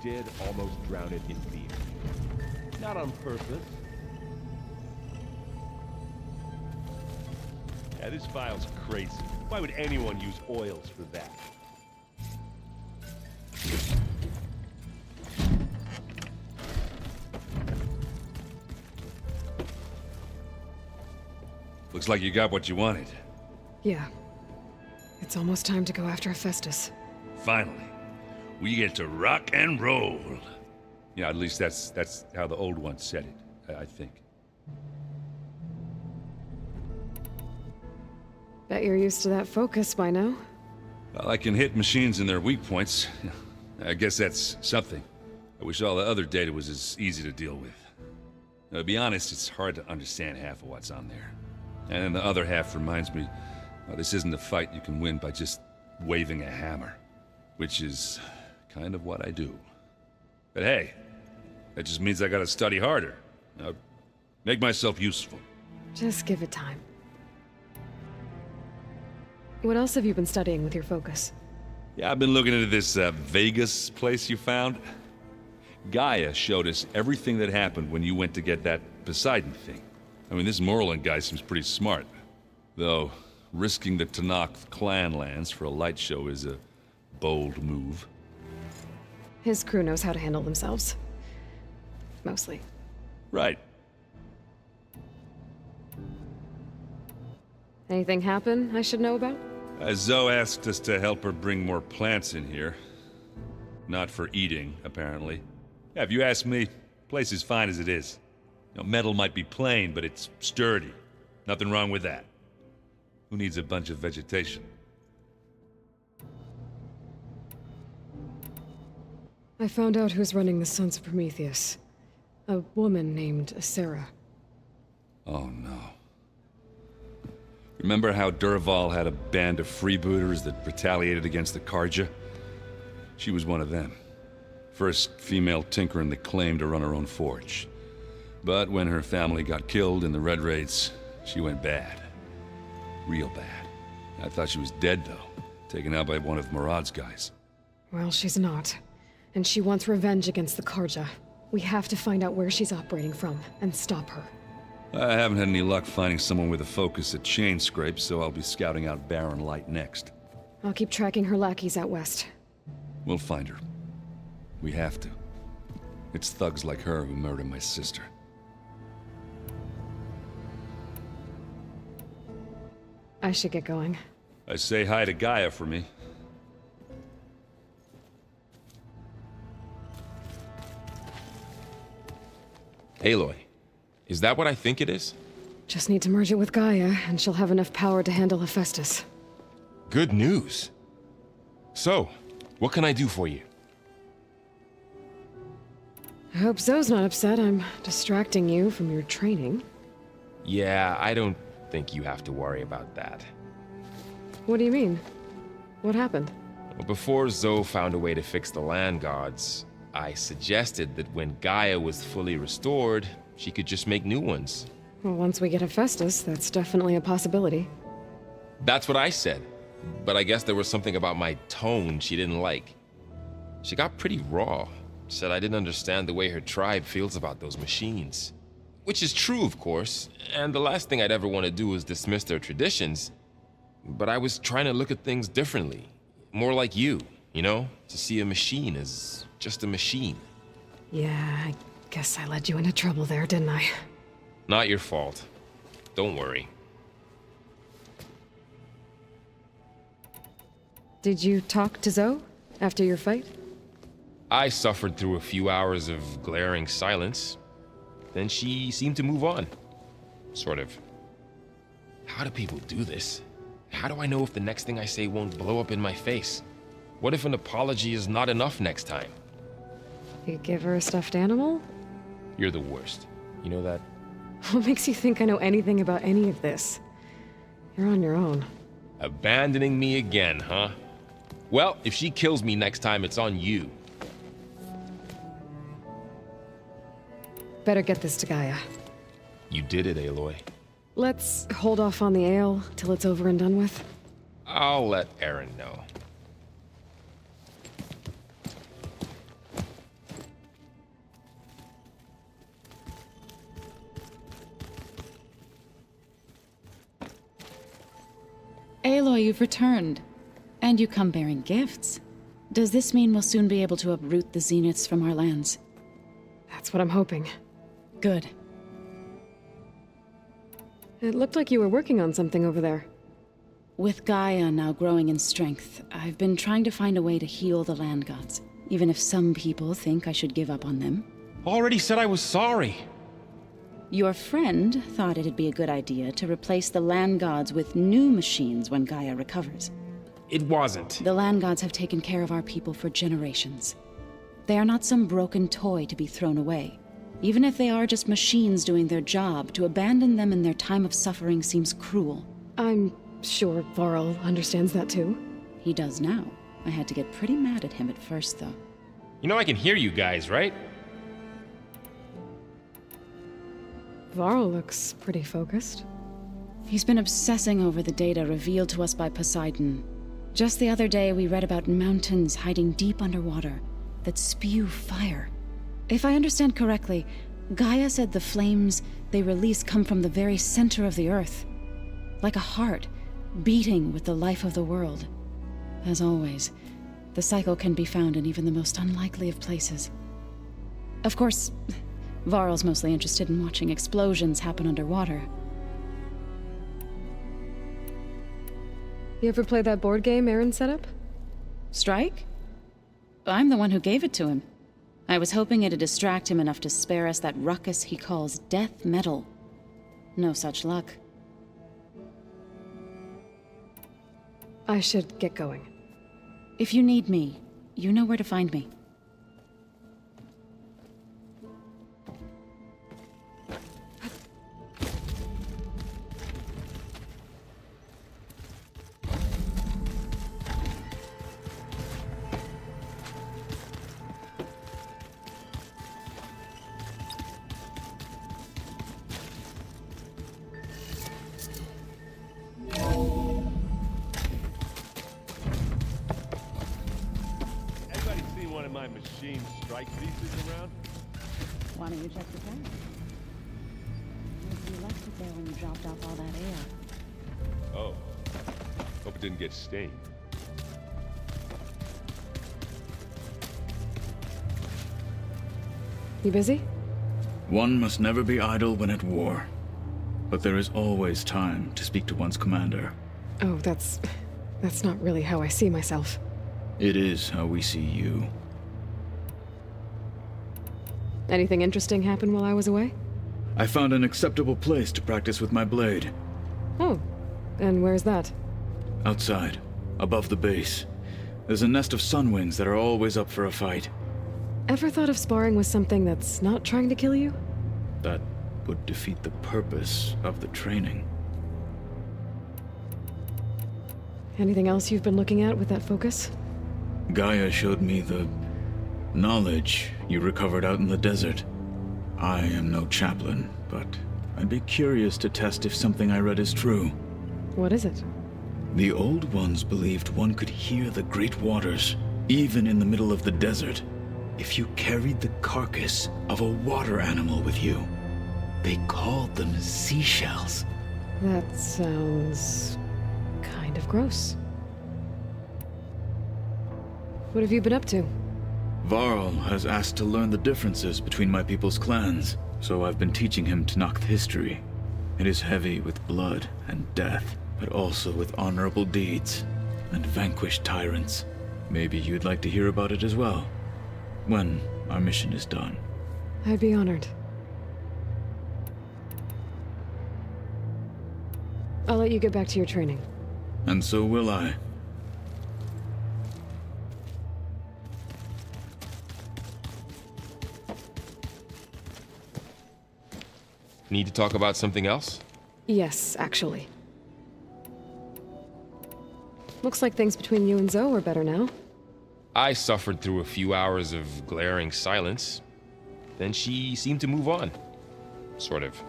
You did almost drown it in fear. Not on purpose. Yeah, this file's crazy. Why would anyone use oils for that? Looks like you got what you wanted. Yeah. It's almost time to go after Hephaestus. Finally. We get to rock and roll. Yeah, at least that's how the old one said it, I think. Bet you're used to that focus by now. Well, I can hit machines in their weak points. I guess that's something. I wish all the other data was as easy to deal with. Now, to be honest, it's hard to understand half of what's on there. And then the other half reminds me, this isn't a fight you can win by just waving a hammer. Which is kind of what I do. But hey, that just means I gotta study harder. Now, make myself useful. Just give it time. What else have you been studying with your focus? Yeah, I've been looking into this Vegas place you found. Gaia showed us everything that happened when you went to get that Poseidon thing. I mean, this Moreland guy seems pretty smart. Though, risking the Tanakh clan lands for a light show is a bold move. His crew knows how to handle themselves. Mostly. Right. Anything happen I should know about? Zoe asked us to help her bring more plants in here. Not for eating, apparently. Yeah, if you ask me, the place is fine as it is. You know, metal might be plain, but it's sturdy. Nothing wrong with that. Who needs a bunch of vegetation? I found out who's running the Sons of Prometheus. A woman named Sarah. Oh no. Remember how Durval had a band of freebooters that retaliated against the Karja? She was one of them. First female tinker in the claim to run her own forge. But when her family got killed in the Red Raids, she went bad. Real bad. I thought she was dead, though. Taken out by one of Murad's guys. Well, she's not. And she wants revenge against the Karja. We have to find out where she's operating from, and stop her. I haven't had any luck finding someone with a focus at chain scrapes, so I'll be scouting out Barren Light next. I'll keep tracking her lackeys out west. We'll find her. We have to. It's thugs like her who murdered my sister. I should get going. I say hi to Gaia for me. Aloy, is that what I think it is? Just need to merge it with Gaia, and she'll have enough power to handle Hephaestus. Good news. So, what can I do for you? I hope Zoe's not upset I'm distracting you from your training. Yeah, I don't think you have to worry about that. What do you mean? What happened? Well, before Zoe found a way to fix the land gods, I suggested that when Gaia was fully restored, she could just make new ones. Well, once we get Hephaestus, that's definitely a possibility. That's what I said, but I guess there was something about my tone she didn't like. She got pretty raw, said I didn't understand the way her tribe feels about those machines. Which is true, of course, and the last thing I'd ever want to do is dismiss their traditions. But I was trying to look at things differently. More like you know? To see a machine as just a machine. Yeah, I guess I led you into trouble there, didn't I? Not your fault. Don't worry. Did you talk to Zoe after your fight? I suffered through a few hours of glaring silence. Then she seemed to move on. Sort of. How do people do this? How do I know if the next thing I say won't blow up in my face? What if an apology is not enough next time? You give her a stuffed animal? You're the worst. You know that? What makes you think I know anything about any of this? You're on your own. Abandoning me again, huh? Well, if she kills me next time, it's on you. Better get this to Gaia. You did it, Aloy. Let's hold off on the ale till it's over and done with. I'll let Aaron know. Aloy, you've returned. And you come bearing gifts. Does this mean we'll soon be able to uproot the Zeniths from our lands? That's what I'm hoping. Good. It looked like you were working on something over there. With Gaia now growing in strength, I've been trying to find a way to heal the land gods, even if some people think I should give up on them. Already said I was sorry. Your friend thought it'd be a good idea to replace the land gods with new machines when Gaia recovers. It wasn't. The land gods have taken care of our people for generations. They are not some broken toy to be thrown away. Even if they are just machines doing their job, to abandon them in their time of suffering seems cruel. I'm sure Varl understands that too. He does now. I had to get pretty mad at him at first, though. You know I can hear you guys, right? Varl looks pretty focused. He's been obsessing over the data revealed to us by Poseidon. Just the other day, we read about mountains hiding deep underwater that spew fire. If I understand correctly, Gaia said the flames they release come from the very center of the Earth. Like a heart, beating with the life of the world. As always, the cycle can be found in even the most unlikely of places. Of course, Varl's mostly interested in watching explosions happen underwater. You ever play that board game Aaron set up? Strike? I'm the one who gave it to him. I was hoping it'd distract him enough to spare us that ruckus he calls death metal. No such luck. I should get going. If you need me, you know where to find me. My machine strike pieces around? Why don't you check the tank? Maybe you left it there when you dropped off all that air. Oh. Hope it didn't get stained. You busy? One must never be idle when at war. But there is always time to speak to one's commander. Oh, that's not really how I see myself. It is how we see you. Anything interesting happen while I was away? I found an acceptable place to practice with my blade. Oh, and where's that? Outside, above the base. There's a nest of sunwings that are always up for a fight. Ever thought of sparring with something that's not trying to kill you? That would defeat the purpose of the training. Anything else you've been looking at with that focus? Gaia showed me the knowledge you recovered out in the desert. I am no chaplain, but I'd be curious to test if something I read is true. What is it? The old ones believed one could hear the great waters, even in the middle of the desert, if you carried the carcass of a water animal with you. They called them seashells. That sounds kind of gross. What have you been up to? Varl has asked to learn the differences between my people's clans, so I've been teaching him Tenakth history. It is heavy with blood and death, but also with honorable deeds and vanquished tyrants. Maybe you'd like to hear about it as well, when our mission is done. I'd be honored. I'll let you get back to your training. And so will I. Need to talk about something else? Yes, actually. Looks like things between you and Zoe are better now. I suffered through a few hours of glaring silence. Then she seemed to move on. Sort of.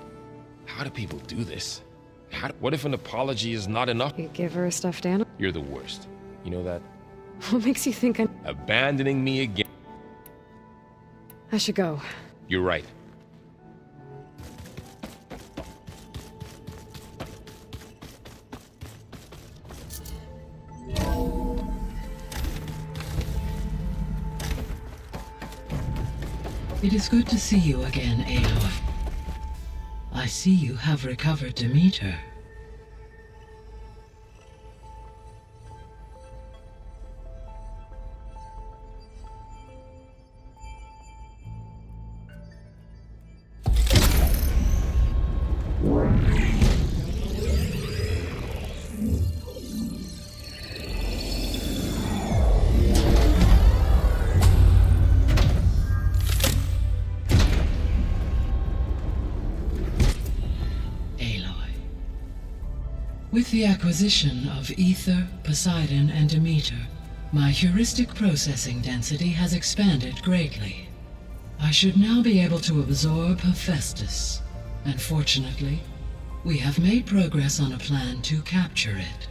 How do people do this? What if an apology is not enough? You give her a stuffed animal? You're the worst. You know that? What makes you think I'm... Abandoning me again. I should go. You're right. It is good to see you again, Aloy. I see you have recovered Demeter. With the acquisition of Ether, Poseidon, and Demeter, my heuristic processing density has expanded greatly. I should now be able to absorb Hephaestus, and fortunately, we have made progress on a plan to capture it.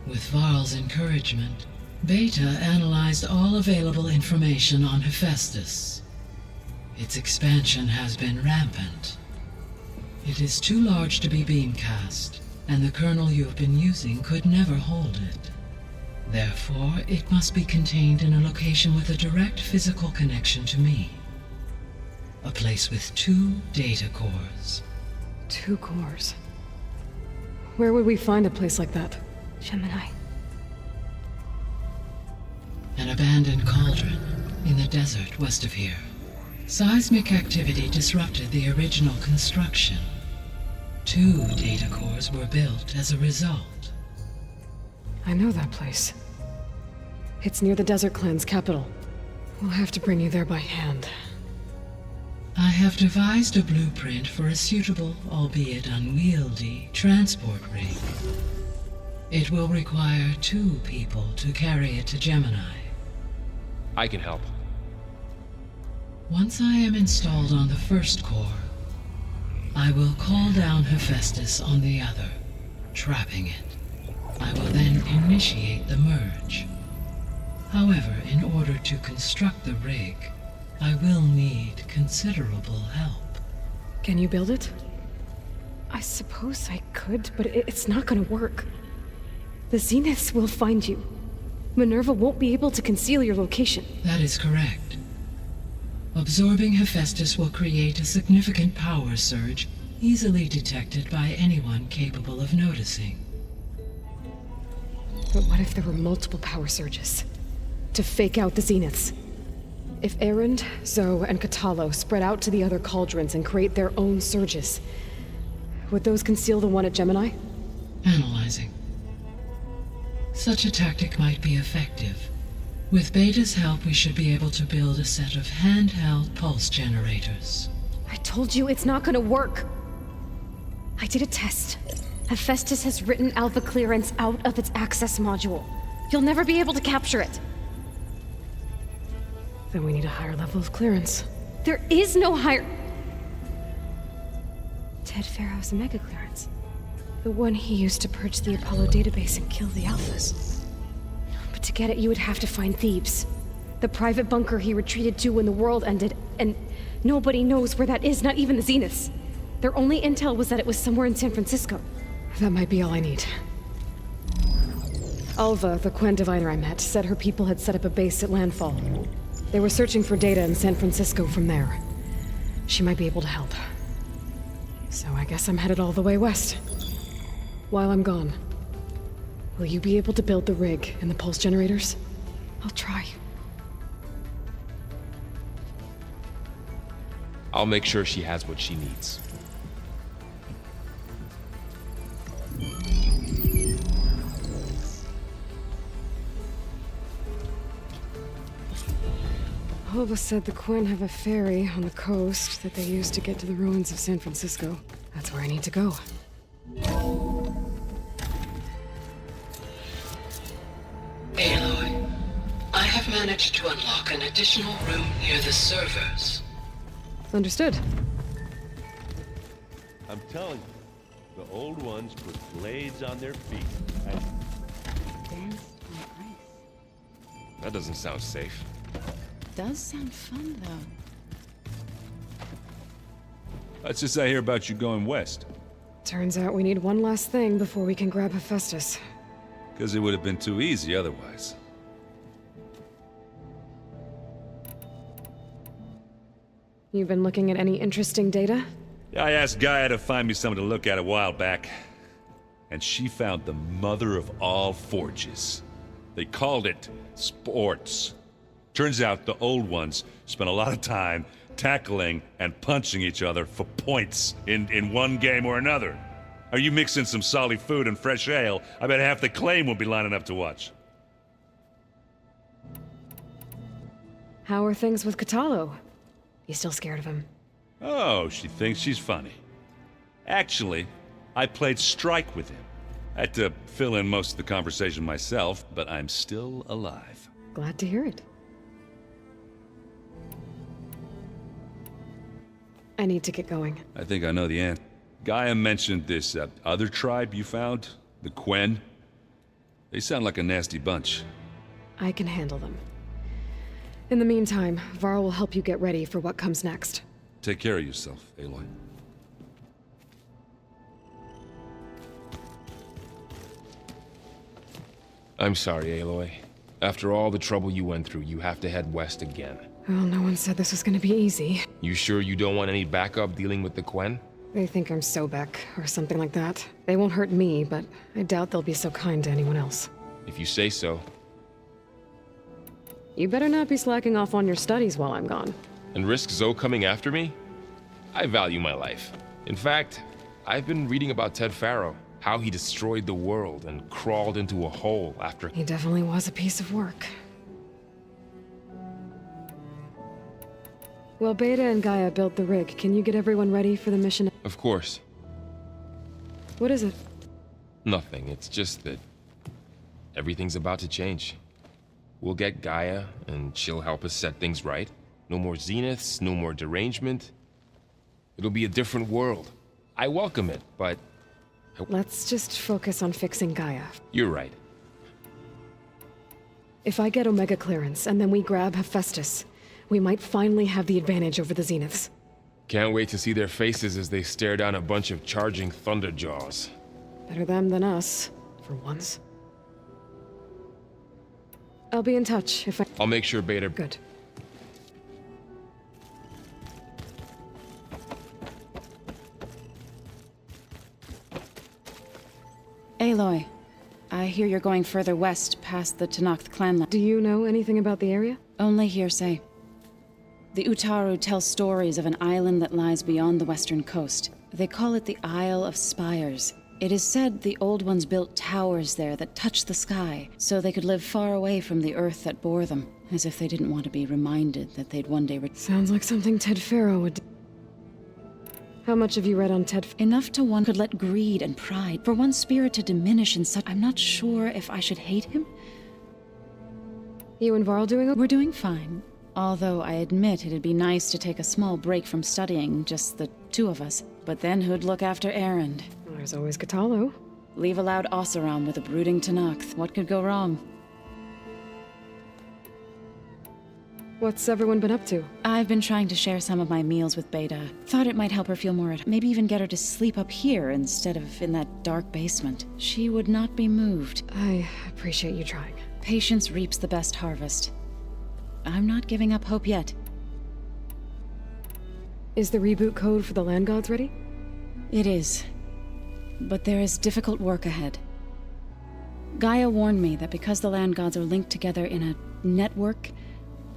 With Varl's encouragement, Beta analyzed all available information on Hephaestus. Its expansion has been rampant. It is too large to be beamcast, and the kernel you've been using could never hold it. Therefore, it must be contained in a location with a direct physical connection to me. A place with 2 data cores. 2 cores? Where would we find a place like that? Gemini. An abandoned cauldron in the desert west of here. Seismic activity disrupted the original construction. 2 data cores were built as a result. I know that place. It's near the Desert Clan's capital. We'll have to bring you there by hand. I have devised a blueprint for a suitable, albeit unwieldy, transport rig. It will require 2 people to carry it to Gemini. I can help. Once I am installed on the first core, I will call down Hephaestus on the other, trapping it. I will then initiate the merge. However, in order to construct the rig, I will need considerable help. Can you build it? I suppose I could, but it's not gonna work. The Zeniths will find you. Minerva won't be able to conceal your location. That is correct. Absorbing Hephaestus will create a significant power surge, easily detected by anyone capable of noticing. But what if there were multiple power surges? To fake out the Zeniths? If Erend, Zoe, and Katalo spread out to the other cauldrons and create their own surges, would those conceal the one at Gemini? Analyzing. Such a tactic might be effective. With Beta's help, we should be able to build a set of handheld pulse generators. I told you it's not gonna work. I did a test. Hephaestus has written Alpha clearance out of its access module. You'll never be able to capture it. Then we need a higher level of clearance. There is no higher... Ted Pharaoh's mega clearance. The one he used to purge the Apollo database and kill the Alphas. But to get it, you would have to find Thebes. The private bunker he retreated to when the world ended, and nobody knows where that is, not even the Zeniths. Their only intel was that it was somewhere in San Francisco. That might be all I need. Alva, the Quen diviner I met, said her people had set up a base at landfall. They were searching for data in San Francisco from there. She might be able to help. So I guess I'm headed all the way west. While I'm gone, will you be able to build the rig and the pulse generators? I'll try. I'll make sure she has what she needs. Alva said the Quen have a ferry on the coast that they use to get to the ruins of San Francisco. That's where I need to go. Aloy, I have managed to unlock an additional room near the servers. Understood. I'm telling you, the old ones put blades on their feet. That doesn't sound safe. Does sound fun, though. Let's just I hear about you going west. Turns out we need one last thing before we can grab Hephaestus. Because it would have been too easy otherwise. You've been looking at any interesting data? I asked Gaia to find me something to look at a while back. And she found the mother of all forges. They called it sports. Turns out the old ones spent a lot of time tackling and punching each other for points in one game or another. Are you mixing some solid food and fresh ale? I bet half the claim will be lining up to watch. How are things with Katalo? You still scared of him? Oh, she thinks she's funny. Actually, I played strike with him. I had to fill in most of the conversation myself, but I'm still alive. Glad to hear it. I need to get going. I think I know the answer. Gaia mentioned this other tribe you found, the Quen. They sound like a nasty bunch. I can handle them. In the meantime, Varl will help you get ready for what comes next. Take care of yourself, Aloy. I'm sorry, Aloy. After all the trouble you went through, you have to head west again. Well, no one said this was gonna be easy. You sure you don't want any backup dealing with the Quen? They think I'm Sobek, or something like that. They won't hurt me, but I doubt they'll be so kind to anyone else. If you say so. You better not be slacking off on your studies while I'm gone. And risk Zoe coming after me? I value my life. In fact, I've been reading about Ted Faro, how he destroyed the world and crawled into a hole after... He definitely was a piece of work. Well, Beta and Gaia built the rig. Can you get everyone ready for the mission? Of course. What is it? Nothing. It's just that everything's about to change. We'll get Gaia, and she'll help us set things right. No more zeniths, no more derangement. It'll be a different world. I welcome it, but... Let's just focus on fixing Gaia. You're right. If I get Omega clearance, and then we grab Hephaestus, we might finally have the advantage over the zeniths. Can't wait to see their faces as they stare down a bunch of charging thunderjaws. Better them than us, for once. I'll be in touch if I... I'll make sure Beta... Good. Aloy, I hear you're going further west past the Tenakth clanland. Do you know anything about the area? Only hearsay. The Utaru tell stories of an island that lies beyond the western coast. They call it the Isle of Spires. It is said the Old Ones built towers there that touch the sky, so they could live far away from the earth that bore them, as if they didn't want to be reminded that they'd one day Sounds like something Ted Faro would do. How much have you read on Ted? Enough to one could let greed and pride, for one's spirit to diminish in such... I'm not sure if I should hate him. You and Varl doing okay? We're doing fine. Although I admit it'd be nice to take a small break from studying, just the two of us. But then who'd look after Erend? Well, there's always Katalo. Leave a loud Oseram with a brooding Tenakth. What could go wrong? What's everyone been up to? I've been trying to share some of my meals with Beta. Thought it might help her feel more at... Maybe even get her to sleep up here instead of in that dark basement. She would not be moved. I appreciate you trying. Patience reaps the best harvest. I'm not giving up hope yet. Is the reboot code for the Land Gods ready? It is. But there is difficult work ahead. Gaia warned me that because the Land Gods are linked together in a network,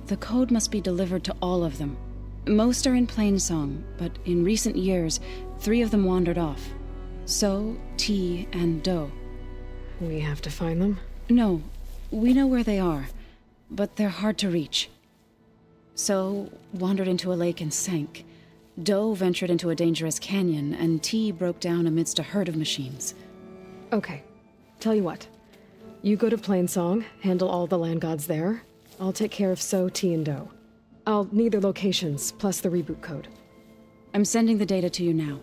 the code must be delivered to all of them. Most are in Plainsong, but in recent years, 3 of them wandered off. So, T, and Do. We have to find them? No, we know where they are, but they're hard to reach. So, wandered into a lake and sank. Do ventured into a dangerous canyon, and T broke down amidst a herd of machines. Okay. Tell you what. You go to Plainsong, handle all the Land Gods there. I'll take care of So, T, and Do. I'll need their locations, plus the reboot code. I'm sending the data to you now.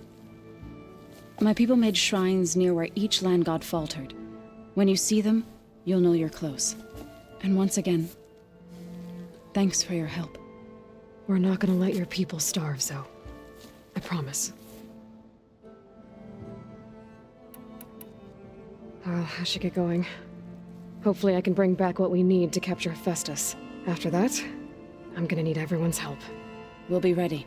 My people made shrines near where each Land God faltered. When you see them, you'll know you're close. And once again, thanks for your help. We're not gonna let your people starve, Zoe. I promise. Well, I should get going. Hopefully I can bring back what we need to capture Hephaestus. After that, I'm gonna need everyone's help. We'll be ready.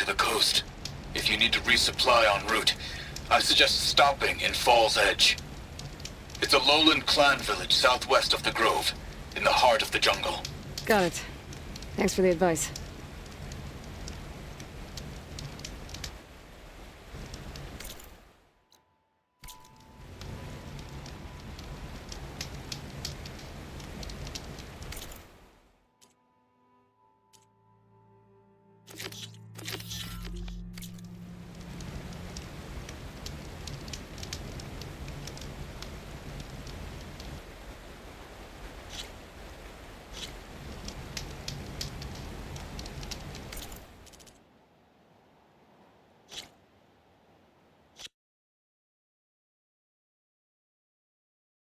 to the coast. If you need to resupply en route, I suggest stopping in Fall's Edge. It's a lowland clan village southwest of the Grove, in the heart of the jungle. Got it. Thanks for the advice.